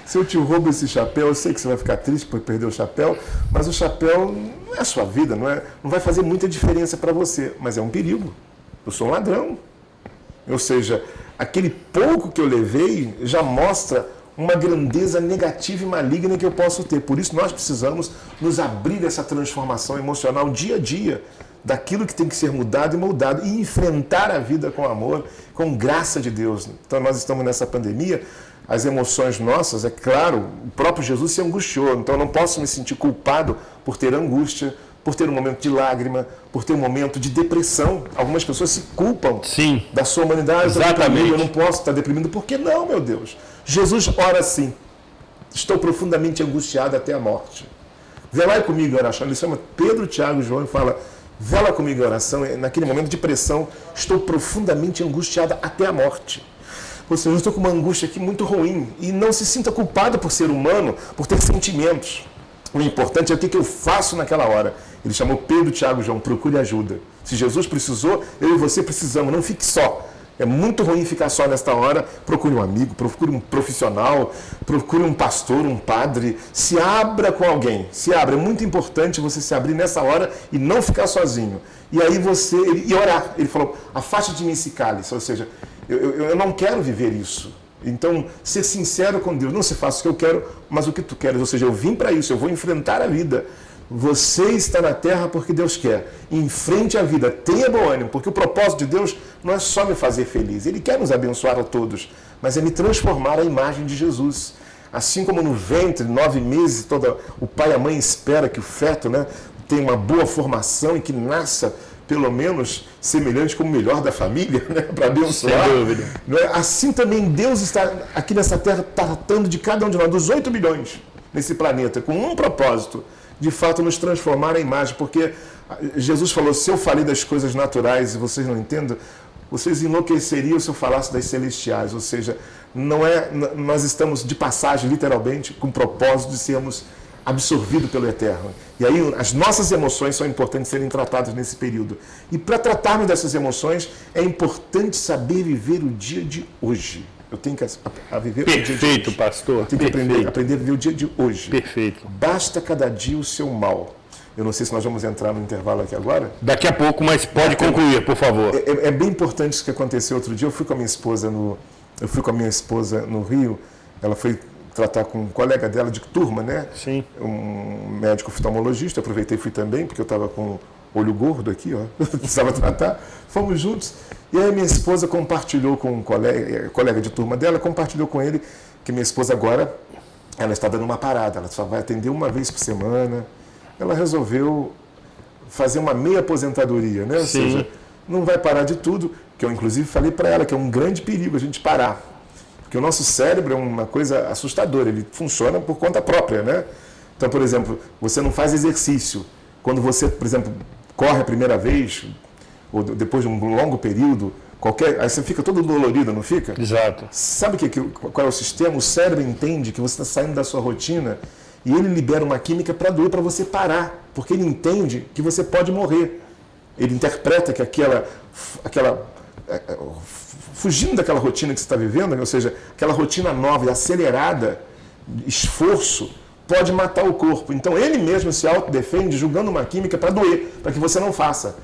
se eu te roubo esse chapéu, eu sei que você vai ficar triste por perder o chapéu, mas o chapéu não é a sua vida, não vai fazer muita diferença para você, mas é um perigo. Eu sou um ladrão. Ou seja, aquele pouco que eu levei já mostra uma grandeza negativa e maligna que eu posso ter. Por isso nós precisamos nos abrir essa transformação emocional dia a dia, daquilo que tem que ser mudado e moldado, e enfrentar a vida com amor, com graça de Deus. Então nós estamos nessa pandemia, as emoções nossas, é claro, o próprio Jesus se angustiou, então eu não posso me sentir culpado por ter angústia, por ter um momento de lágrima, por ter um momento de depressão. Algumas pessoas se culpam da sua humanidade. Exatamente. Eu não posso estar deprimido. Por que não, meu Deus? Jesus ora assim: estou profundamente angustiado até a morte. Velai comigo em oração. Ele chama Pedro, Tiago e João e fala: vela comigo em oração. Naquele momento de pressão, estou profundamente angustiada até a morte. Ou seja, eu estou com uma angústia aqui muito ruim. E não se sinta culpado por ser humano, por ter sentimentos. O importante é o que eu faço naquela hora. Ele chamou Pedro, Tiago e João: procure ajuda. Se Jesus precisou, eu e você precisamos. Não fique só. É muito ruim ficar só nesta hora. Procure um amigo, procure um profissional, procure um pastor, um padre. Se abra com alguém. Se abra. É muito importante você se abrir nessa hora e não ficar sozinho. E aí e orar. Ele falou: afaste de mim esse cálice. Ou seja, eu não quero viver isso. Então, ser sincero com Deus. Não se faça o que eu quero, mas o que tu queres. Ou seja, eu vim para isso, eu vou enfrentar a vida. Você está na terra porque Deus quer. Enfrente a vida, tenha bom ânimo, porque o propósito de Deus não é só me fazer feliz. Ele quer nos abençoar a todos, mas é me transformar à imagem de Jesus. Assim como no ventre, 9 meses, o pai e a mãe espera que o feto, né, tenha uma boa formação e que nasça pelo menos semelhante como o melhor da família, né, para abençoar. Sem dúvida. Assim também Deus está aqui nessa terra tratando de cada um de nós, dos 8 bilhões nesse planeta, com um propósito: de fato nos transformar à imagem, porque Jesus falou: se eu falei das coisas naturais e vocês não entendem, vocês enlouqueceriam se eu falasse das celestiais. Ou seja, nós estamos de passagem, literalmente, com o propósito de sermos absorvidos pelo Eterno. E aí as nossas emoções são importantes serem tratadas nesse período. E para tratarmos dessas emoções, é importante saber viver o dia de hoje. Eu tenho que viver o dia de hoje. Perfeito, pastor. Eu tenho que aprender a viver o dia de hoje. Perfeito. Basta cada dia o seu mal. Eu não sei se nós vamos entrar no intervalo aqui agora. Daqui a pouco, mas pode concluir, por favor. É bem importante isso que aconteceu outro dia. Eu fui com a minha esposa no Rio. Ela foi tratar com um colega dela de turma, né? Sim. Um médico oftalmologista. Aproveitei e fui também, porque eu estava com olho gordo aqui, ó. Precisava tratar. Fomos juntos. E aí minha esposa compartilhou com um colega de turma dela, compartilhou com ele que minha esposa agora, ela está dando uma parada, ela só vai atender uma vez por semana. Ela resolveu fazer uma meia aposentadoria, né? Ou seja, não vai parar de tudo, que eu inclusive falei para ela que é um grande perigo a gente parar. Porque o nosso cérebro é uma coisa assustadora, ele funciona por conta própria, né? Então, por exemplo, você não faz exercício. Quando você, por exemplo, corre a primeira vez, ou depois de um longo período, aí você fica todo dolorido, não fica? Exato. Sabe qual é o sistema? O cérebro entende que você está saindo da sua rotina e ele libera uma química para doer, para você parar, porque ele entende que você pode morrer. Ele interpreta que fugindo daquela rotina que você está vivendo, ou seja, aquela rotina nova e acelerada, esforço, pode matar o corpo. Então ele mesmo se autodefende julgando uma química para doer, para que você não faça.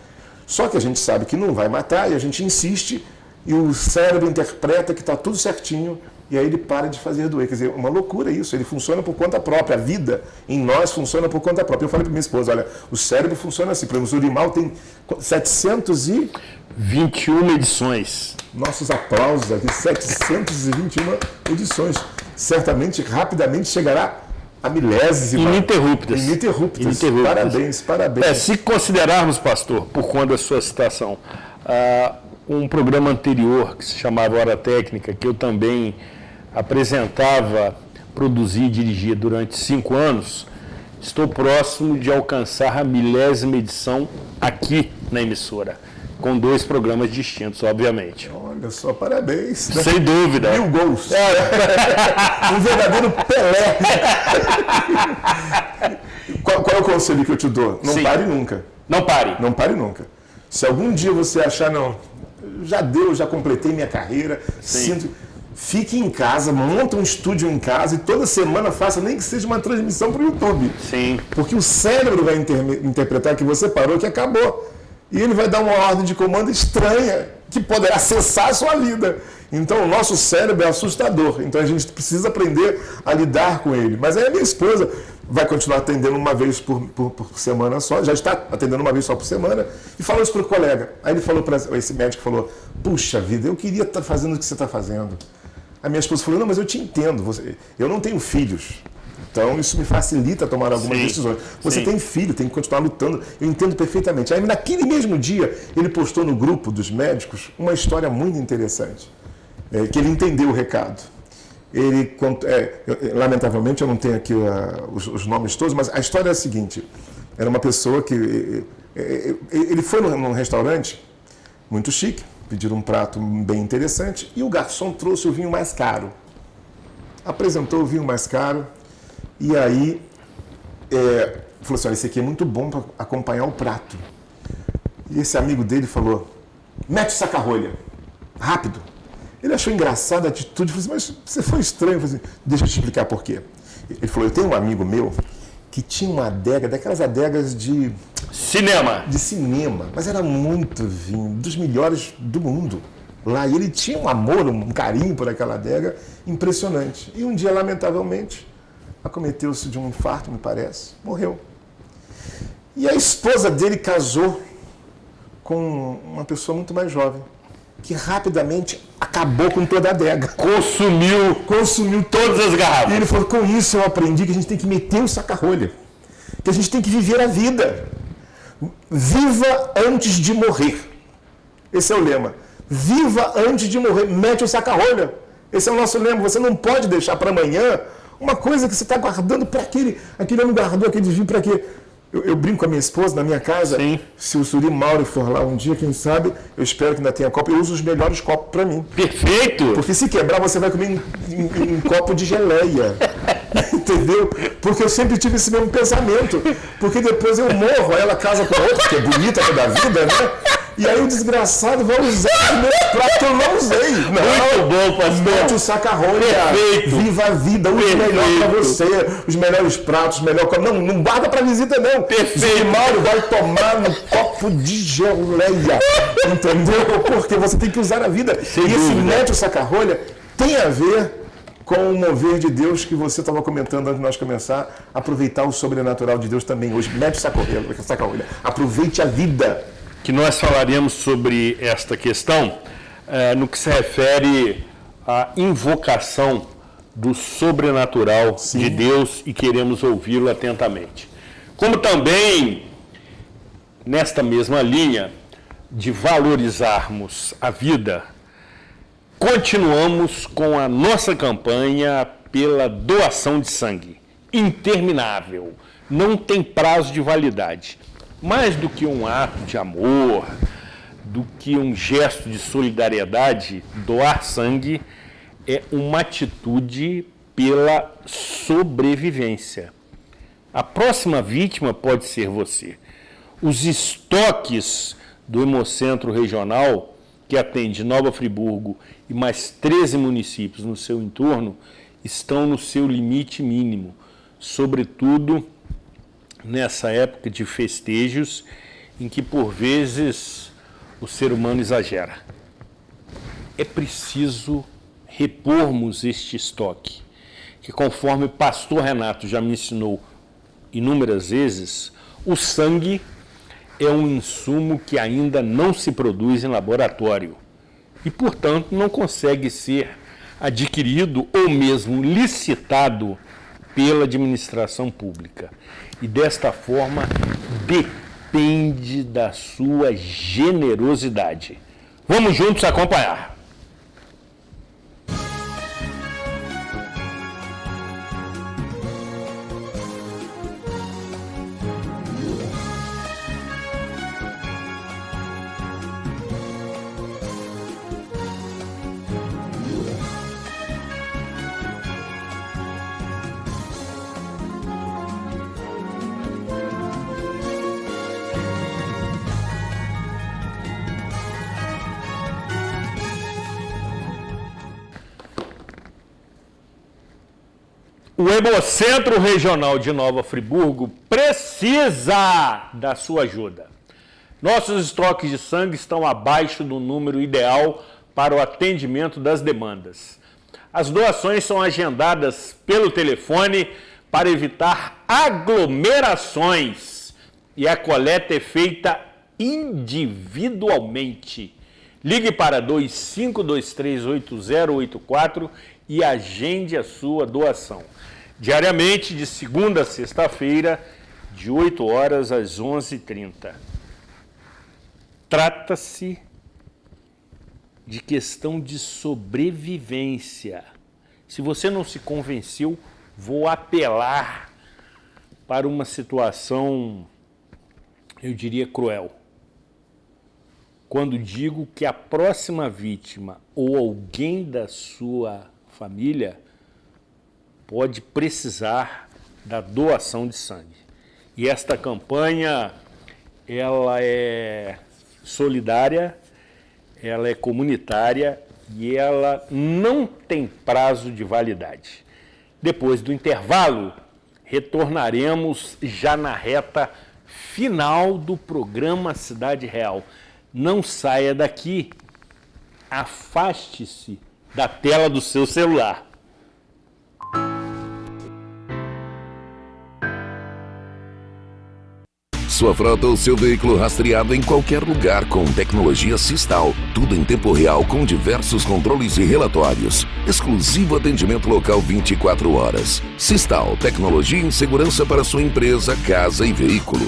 Só que a gente sabe que não vai matar e a gente insiste e o cérebro interpreta que está tudo certinho e aí ele para de fazer doer. Quer dizer, uma loucura isso, ele funciona por conta própria, a vida em nós funciona por conta própria. Eu falei para minha esposa, olha, o cérebro funciona assim, por exemplo, o Zurimal tem 721 edições. Nossos aplausos aqui, 721 edições. Certamente, rapidamente chegará a milésima. Ininterruptas. Parabéns. Se considerarmos, pastor, por conta da sua citação, um programa anterior que se chamava Hora Técnica, que eu também apresentava, produzi e dirigia durante 5 anos, estou próximo de alcançar a milésima edição aqui na emissora, com 2 programas distintos, obviamente. Olha só, parabéns. Né? Sem dúvida. 1000 gols. Um verdadeiro Pelé. Qual é o conselho que eu te dou? Não pare nunca. Não pare. Não pare nunca. Se algum dia você achar, não, já deu, já completei minha carreira, fique em casa, monta um estúdio em casa e toda semana faça, nem que seja uma transmissão para o YouTube. Sim. Porque o cérebro vai interpretar que você parou, que acabou. E ele vai dar uma ordem de comando estranha que poderá cessar a sua vida. Então, o nosso cérebro é assustador. Então, a gente precisa aprender a lidar com ele. Mas aí a minha esposa vai continuar atendendo uma vez por semana só. Já está atendendo uma vez só por semana. E falou isso para o colega. Aí ele falou para esse médico, falou, puxa vida, eu queria estar fazendo o que você está fazendo. A minha esposa falou, não, mas eu te entendo, eu não tenho filhos. Então, isso me facilita tomar algumas decisões. Você tem filho, tem que continuar lutando. Eu entendo perfeitamente. Aí, naquele mesmo dia, ele postou no grupo dos médicos uma história muito interessante, que ele entendeu o recado. Ele, lamentavelmente, eu não tenho aqui os nomes todos, mas a história é a seguinte. Era uma pessoa que... ele foi num restaurante muito chique, pediram um prato bem interessante, e o garçom trouxe o vinho mais caro. Apresentou o vinho mais caro. E aí, falou assim, olha, esse aqui é muito bom para acompanhar o prato. E esse amigo dele falou, mete o saca-rolha, rápido. Ele achou engraçada a atitude, falou assim, mas você foi estranho. Eu falei assim, deixa eu te explicar por quê. Ele falou, eu tenho um amigo meu que tinha uma adega, daquelas adegas de... Cinema. De cinema, mas era muito vinho, dos melhores do mundo. Lá, e ele tinha um amor, um carinho por aquela adega impressionante. E um dia, lamentavelmente... acometeu-se de um infarto, me parece, morreu. E a esposa dele casou com uma pessoa muito mais jovem, que rapidamente acabou com toda a adega. Consumiu todas as garrafas. E ele falou, com isso eu aprendi que a gente tem que meter o saca-rolha, que a gente tem que viver a vida. Viva antes de morrer. Esse é o lema. Viva antes de morrer, mete o saca-rolha. Esse é o nosso lema. Você não pode deixar para amanhã uma coisa que você está guardando para aquele homem guardou aquele vinho para quê? Eu brinco com a minha esposa na minha casa. Sim. Se o Suri Mauro for lá um dia, quem sabe, eu espero que ainda tenha copo. Eu uso os melhores copos para mim. Perfeito! Porque se quebrar, você vai comer em copo de geleia. Entendeu? Porque eu sempre tive esse mesmo pensamento. Porque depois eu morro, aí ela casa com a outra, que é bonita toda a vida, né? E aí o desgraçado vai usar o meu prato que eu não usei. Muito bom, pastor. Mete o saca-rolha. Perfeito. Viva a vida, use o melhor para você. Os melhores pratos, os melhores... Não guarda para visita, não. Perfeito. O Mauro vai tomar no copo de geleia. Entendeu? Porque você tem que usar a vida. Sem e esse dúvida. mete o saca-rolha tem a ver com o mover de Deus que você estava comentando antes de nós começar. Aproveitar o sobrenatural de Deus também hoje. Mete o saca-rolha. Aproveite a vida. Que nós falaremos sobre esta questão no que se refere à invocação do sobrenatural de Deus e queremos ouvi-lo atentamente. Como também, nesta mesma linha de valorizarmos a vida, continuamos com a nossa campanha pela doação de sangue. Interminável, não tem prazo de validade. Mais do que um ato de amor, do que um gesto de solidariedade, doar sangue é uma atitude pela sobrevivência. A próxima vítima pode ser você. Os estoques do Hemocentro Regional, que atende Nova Friburgo e mais 13 municípios no seu entorno, estão no seu limite mínimo, sobretudo nessa época de festejos em que, por vezes, o ser humano exagera. É preciso repormos este estoque, que, conforme o pastor Renato já me ensinou inúmeras vezes, o sangue é um insumo que ainda não se produz em laboratório e, portanto, não consegue ser adquirido ou mesmo licitado pela administração pública. E desta forma depende da sua generosidade. Vamos juntos acompanhar. O Hemocentro Regional de Nova Friburgo precisa da sua ajuda. Nossos estoques de sangue estão abaixo do número ideal para o atendimento das demandas. As doações são agendadas pelo telefone para evitar aglomerações e a coleta é feita individualmente, Ligue para 25238084 e agende a sua doação. Diariamente, de segunda a sexta-feira, de 8 horas às 11h30. Trata-se de questão de sobrevivência. Se você não se convenceu, vou apelar para uma situação, eu diria, cruel. Quando digo que a próxima vítima ou alguém da sua família pode precisar da doação de sangue. E esta campanha, ela é solidária, ela é comunitária e ela não tem prazo de validade. Depois do intervalo, retornaremos já na reta final do programa Cidade Real. Não saia daqui, afaste-se da tela do seu celular. Sua frota ou seu veículo rastreado em qualquer lugar com tecnologia Sistal. Tudo em tempo real com diversos controles e relatórios. Exclusivo atendimento local 24 horas. Sistal, tecnologia em segurança para sua empresa, casa e veículo.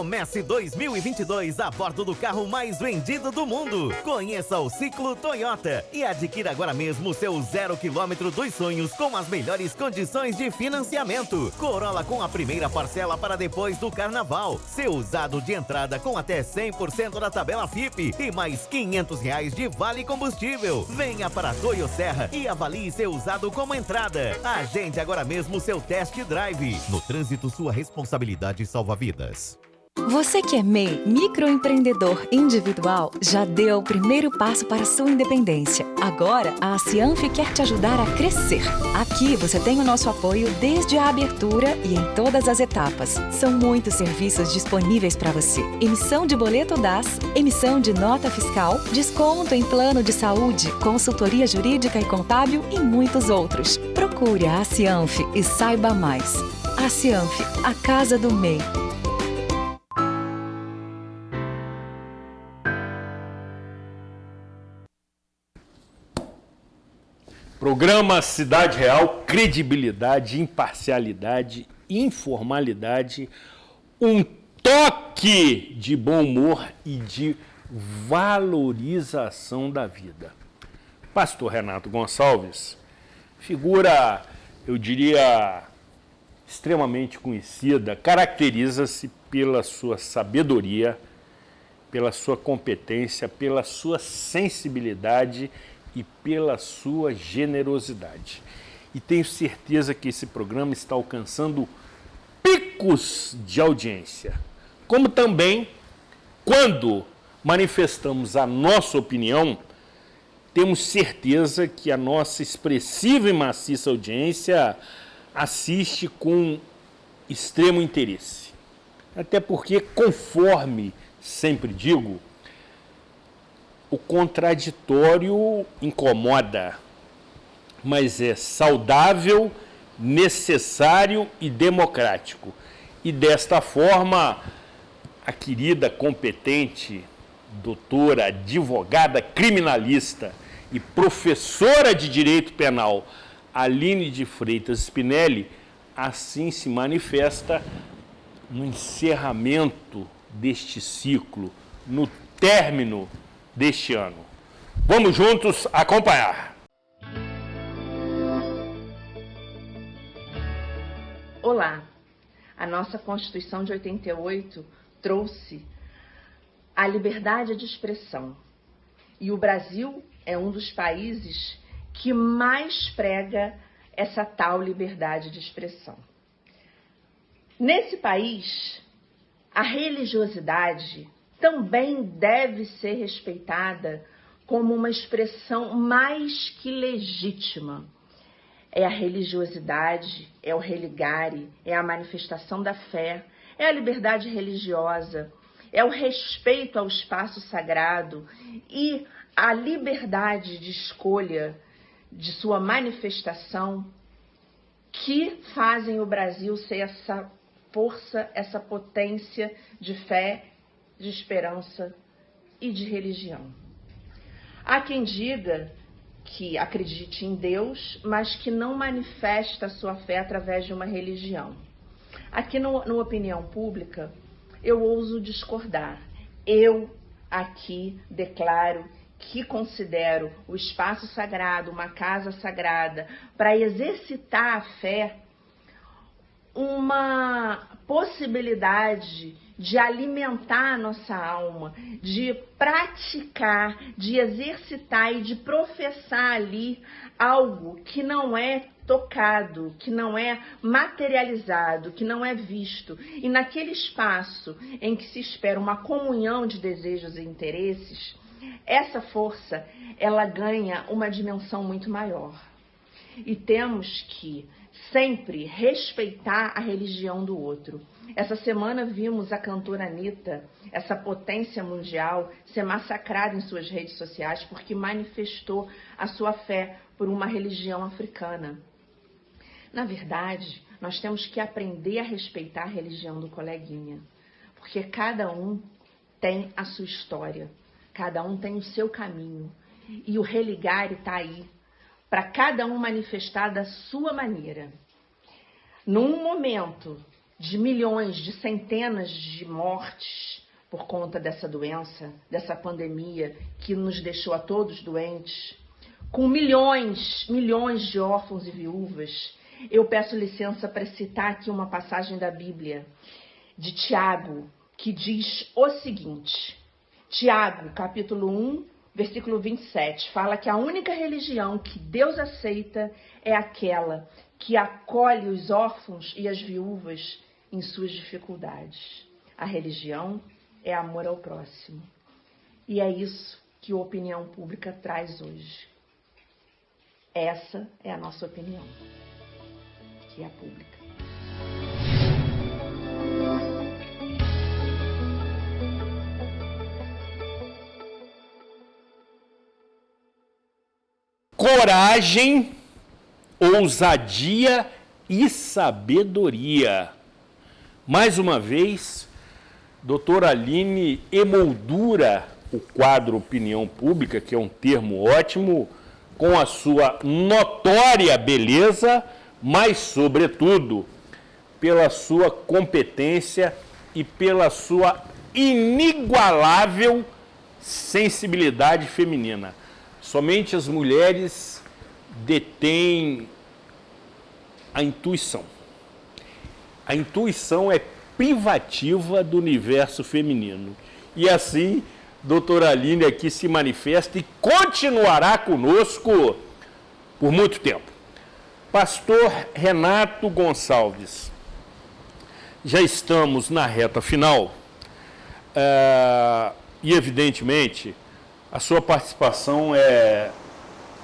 Comece 2022 a bordo do carro mais vendido do mundo. Conheça o Ciclo Toyota e adquira agora mesmo o seu 0 km dos sonhos com as melhores condições de financiamento. Corolla com a primeira parcela para depois do carnaval. Seu usado de entrada com até 100% da tabela FIP e mais R$500 de vale combustível. Venha para a Toyo Serra e avalie seu usado como entrada. Agende agora mesmo seu test drive. No trânsito, sua responsabilidade salva vidas. Você que é MEI, microempreendedor individual, já deu o primeiro passo para a sua independência. Agora, a Cianf quer te ajudar a crescer. Aqui você tem o nosso apoio desde a abertura e em todas as etapas. São muitos serviços disponíveis para você. Emissão de boleto DAS, emissão de nota fiscal, desconto em plano de saúde, consultoria jurídica e contábil e muitos outros. Procure a Cianf e saiba mais. A Cianf, a casa do MEI. Programa Cidade Real, credibilidade, imparcialidade, informalidade, um toque de bom humor e de valorização da vida. Pastor Renato Gonçalves, figura, eu diria, extremamente conhecida, caracteriza-se pela sua sabedoria, pela sua competência, pela sua sensibilidade e pela sua generosidade. E tenho certeza que esse programa está alcançando picos de audiência. Como também, quando manifestamos a nossa opinião, temos certeza que a nossa expressiva e maciça audiência assiste com extremo interesse. Até porque, conforme sempre digo, o contraditório incomoda, mas é saudável, necessário e democrático. E desta forma, a querida, competente, doutora, advogada criminalista e professora de Direito Penal, Aline de Freitas Spinelli, assim se manifesta no encerramento deste ciclo, no término deste ano. Vamos juntos acompanhar. Olá, a nossa Constituição de 88 trouxe a liberdade de expressão e o Brasil é um dos países que mais prega essa tal liberdade de expressão. Nesse país, a religiosidade também deve ser respeitada como uma expressão mais que legítima. É a religiosidade, é o religare, é a manifestação da fé, é a liberdade religiosa, é o respeito ao espaço sagrado e a liberdade de escolha de sua manifestação que fazem o Brasil ser essa força, essa potência de fé, de esperança e de religião. Há quem diga que acredite em Deus, mas que não manifesta a sua fé através de uma religião. Aqui no Opinião Pública, eu ouso discordar. Eu aqui declaro que considero o espaço sagrado, uma casa sagrada, para exercitar a fé, uma possibilidade de alimentar a nossa alma, de praticar, de exercitar e de professar ali algo que não é tocado, que não é materializado, que não é visto. E naquele espaço em que se espera uma comunhão de desejos e interesses, essa força, ela ganha uma dimensão muito maior. E temos que sempre respeitar a religião do outro. Essa semana vimos a cantora Anitta, essa potência mundial, ser massacrada em suas redes sociais porque manifestou a sua fé por uma religião africana. Na verdade, nós temos que aprender a respeitar a religião do coleguinha, porque cada um tem a sua história, cada um tem o seu caminho, e o Religare está aí para cada um manifestar da sua maneira. Num momento de milhões, de centenas de mortes por conta dessa doença, dessa pandemia que nos deixou a todos doentes, com milhões de órfãos e viúvas, eu peço licença para citar aqui uma passagem da Bíblia, de Tiago, que diz o seguinte. Tiago, capítulo 1, versículo 27, fala que a única religião que Deus aceita é aquela que acolhe os órfãos e as viúvas em suas dificuldades. A religião é amor ao próximo. E é isso que a Opinião Pública traz hoje. Essa é a nossa opinião, que é a pública. Coragem, ousadia e sabedoria. Mais uma vez, doutora Aline emoldura o quadro Opinião Pública, que é um termo ótimo, com a sua notória beleza, mas, sobretudo, pela sua competência e pela sua inigualável sensibilidade feminina. Somente as mulheres detêm a intuição. A intuição é privativa do universo feminino. E assim, doutora Aline aqui se manifesta e continuará conosco por muito tempo. Pastor Renato Gonçalves, já estamos na reta final e, evidentemente, a sua participação é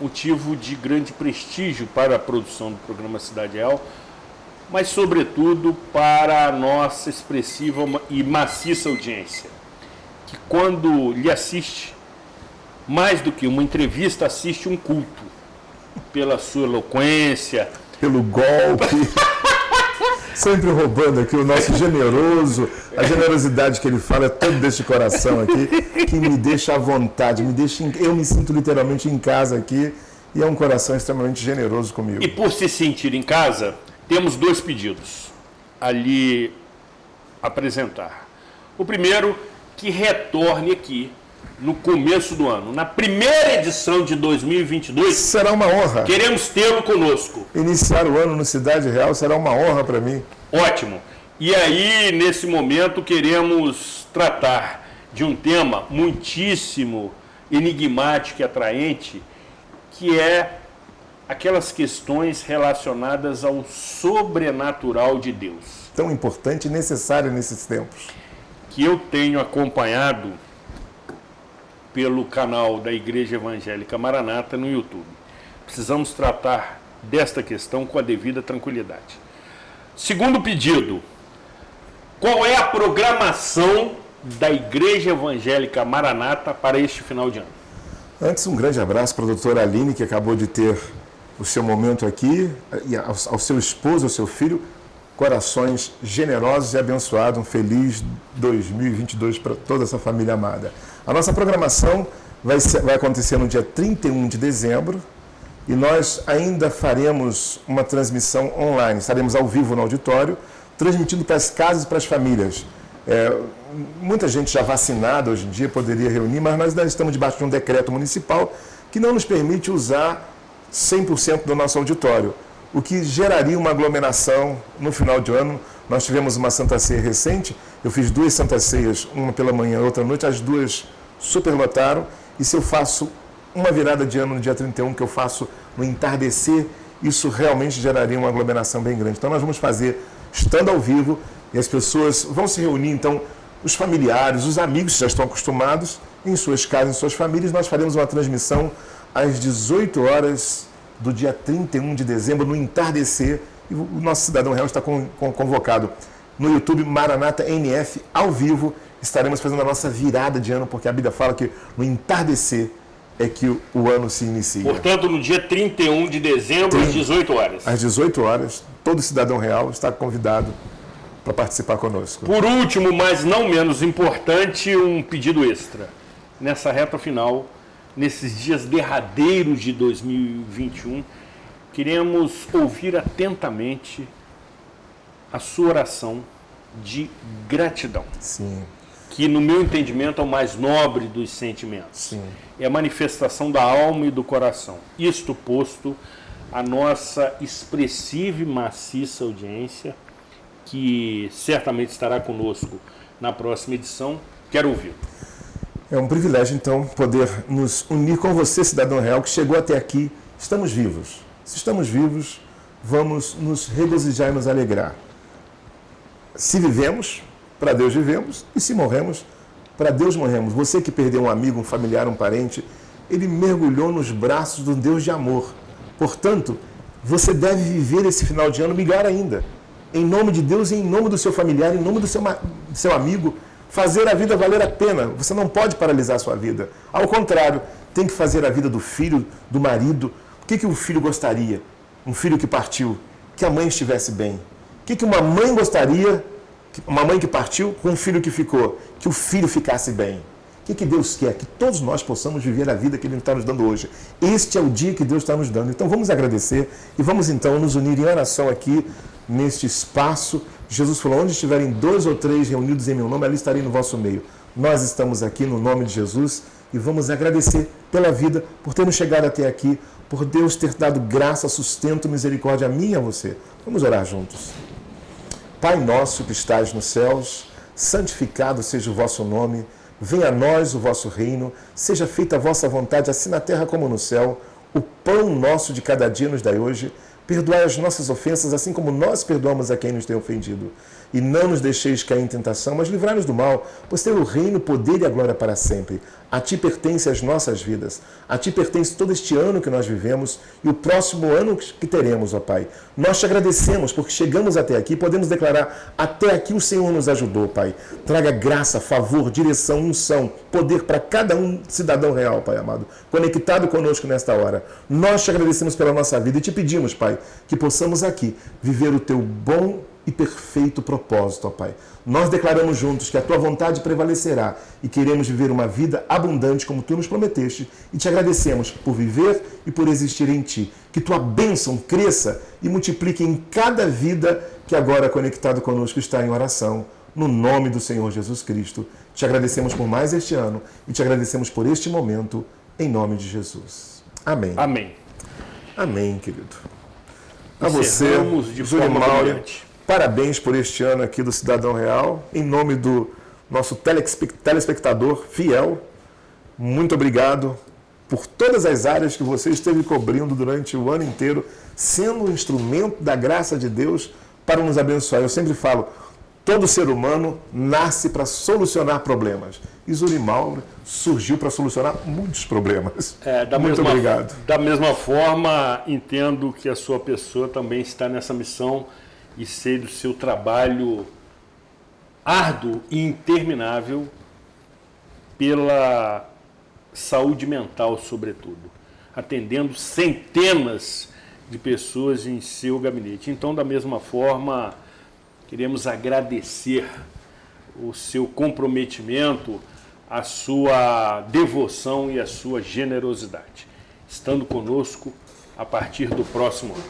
motivo de grande prestígio para a produção do programa Cidade Real, mas, sobretudo, para a nossa expressiva e maciça audiência, que, quando lhe assiste, mais do que uma entrevista, assiste um culto, pela sua eloquência, pelo golpe, sempre roubando aqui o nosso generoso, a generosidade que ele fala é todo deste coração aqui, que me deixa à vontade, eu me sinto literalmente em casa aqui, e é um coração extremamente generoso comigo. E por se sentir em casa, temos dois pedidos a lhe apresentar. O primeiro, que retorne aqui no começo do ano, na primeira edição de 2022. Será uma honra. Queremos tê-lo conosco. Iniciar o ano no Cidade Real será uma honra para mim. Ótimo. E aí, nesse momento, queremos tratar de um tema muitíssimo enigmático e atraente, que é aquelas questões relacionadas ao sobrenatural de Deus. Tão importante e necessário nesses tempos. Que eu tenho acompanhado pelo canal da Igreja Evangélica Maranata no YouTube. Precisamos tratar desta questão com a devida tranquilidade. Segundo pedido, qual é a programação da Igreja Evangélica Maranata para este final de ano? Antes, um grande abraço para a doutora Aline, que acabou de ter o seu momento aqui, e ao seu esposo, ao seu filho. corações generosos e abençoados. Um feliz 2022 para toda essa família amada. A nossa programação vai acontecer no dia 31 de dezembro e nós ainda faremos uma transmissão online. Estaremos ao vivo no auditório, transmitindo para as casas e para as famílias. Muita gente já vacinada hoje em dia poderia reunir, mas nós ainda estamos debaixo de um decreto municipal que não nos permite usar 100% do nosso auditório, o que geraria uma aglomeração no final de ano. Nós tivemos uma Santa Ceia recente, eu fiz 2 Santas Ceias, uma pela manhã e outra à noite, as 2 superlotaram, e se eu faço uma virada de ano no dia 31, que eu faço no entardecer, isso realmente geraria uma aglomeração bem grande. Então nós vamos fazer estando ao vivo, e as pessoas vão se reunir, então, os familiares, os amigos que já estão acostumados, em suas casas, em suas famílias. Nós faremos uma transmissão às 18 horas do dia 31 de dezembro, no entardecer, e o nosso Cidadão Real está convocado no YouTube Maranata NF, ao vivo. Estaremos fazendo a nossa virada de ano, porque a Bíblia fala que no entardecer é que o ano se inicia. Portanto, no dia 31 de dezembro, às 18 horas. Às 18 horas, todo Cidadão Real está convidado para participar conosco. Por último, mas não menos importante, um pedido extra. Nessa reta final, nesses dias derradeiros de 2021, queremos ouvir atentamente a sua oração de gratidão. Sim. Que, no meu entendimento, é o mais nobre dos sentimentos. Sim. É a manifestação da alma e do coração. Isto posto, a nossa expressiva e maciça audiência, que certamente estará conosco na próxima edição, quero ouvir. É um privilégio, então, poder nos unir com você, Cidadão Real, que chegou até aqui. Estamos vivos. Se estamos vivos, vamos nos regozijar e nos alegrar. Se vivemos, para Deus vivemos, e se morremos, para Deus morremos. Você que perdeu um amigo, um familiar, um parente, ele mergulhou nos braços de um Deus de amor. Portanto, você deve viver esse final de ano melhor ainda. Em nome de Deus e em nome do seu familiar, em nome do seu amigo, fazer a vida valer a pena. Você não pode paralisar a sua vida. Ao contrário, tem que fazer a vida do filho, do marido. O que o filho gostaria? Um filho que partiu, que a mãe estivesse bem. O que uma mãe gostaria, uma mãe que partiu, com um filho que ficou? Que o filho ficasse bem. O que Deus quer? Que todos nós possamos viver a vida que Ele está nos dando hoje. Este é o dia que Deus está nos dando. Então vamos agradecer e vamos então nos unir em oração aqui, neste espaço. Jesus falou, onde estiverem 2 ou 3 reunidos em meu nome, ali estarei no vosso meio. Nós estamos aqui no nome de Jesus e vamos agradecer pela vida, por termos chegado até aqui, por Deus ter dado graça, sustento, misericórdia a mim e a você. Vamos orar juntos. Pai nosso que estais nos céus, santificado seja o vosso nome, venha a nós o vosso reino, seja feita a vossa vontade, assim na terra como no céu. O pão nosso de cada dia nos dai hoje. Perdoai as nossas ofensas, assim como nós perdoamos a quem nos tem ofendido. E não nos deixeis cair em tentação, mas livrai-nos do mal, pois teu o reino, o poder e a glória para sempre. A ti pertence as nossas vidas. A ti pertence todo este ano que nós vivemos e o próximo ano que teremos, ó Pai. Nós te agradecemos porque chegamos até aqui e podemos declarar, até aqui o Senhor nos ajudou, Pai. Traga graça, favor, direção, unção, poder para cada um cidadão real, Pai amado, conectado conosco nesta hora. Nós te agradecemos pela nossa vida e te pedimos, Pai, que possamos aqui viver o teu bom e perfeito propósito, ó Pai. Nós declaramos juntos que a tua vontade prevalecerá e queremos viver uma vida abundante como tu nos prometeste e te agradecemos por viver e por existir em ti. Que tua bênção cresça e multiplique em cada vida que agora conectado conosco está em oração. No nome do Senhor Jesus Cristo, te agradecemos por mais este ano e te agradecemos por este momento, em nome de Jesus. Amém. Amém. Amém, querido. A você, de Júlio forma Mauro, brilhante. Parabéns por este ano aqui do Cidadão Real. Em nome do nosso telespectador fiel, muito obrigado por todas as áreas que você esteve cobrindo durante o ano inteiro, sendo um instrumento da graça de Deus para nos abençoar. Eu sempre falo, todo ser humano nasce para solucionar problemas. E Júlio Mauro surgiu para solucionar muitos problemas. Muito obrigado. Da mesma forma, entendo que a sua pessoa também está nessa missão e sei do seu trabalho árduo e interminável pela saúde mental, sobretudo, atendendo centenas de pessoas em seu gabinete. Então, da mesma forma, Queremos agradecer o seu comprometimento, a sua devoção e a sua generosidade, estando conosco a partir do próximo ano.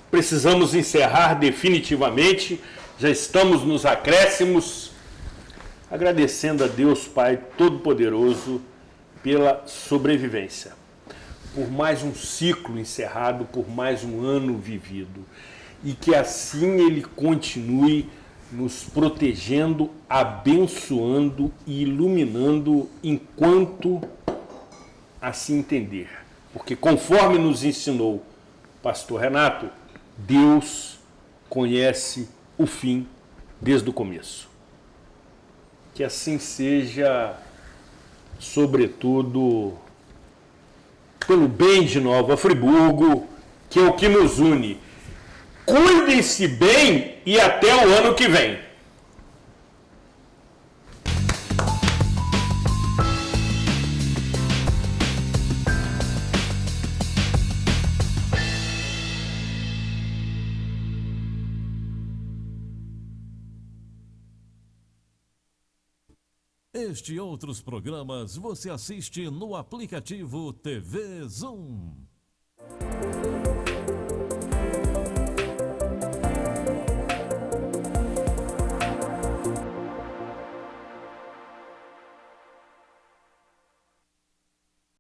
Precisamos encerrar definitivamente, já estamos nos acréscimos, agradecendo a Deus Pai Todo-Poderoso pela sobrevivência, por mais um ciclo encerrado, por mais um ano vivido, e que assim Ele continue nos protegendo, abençoando e iluminando enquanto assim entender. Porque conforme nos ensinou o pastor Renato, Deus conhece o fim desde o começo. Que assim seja, sobretudo, pelo bem de Nova Friburgo, que é o que nos une. Cuidem-se bem e até o ano que vem. Este e outros programas você assiste no aplicativo TV Zoom.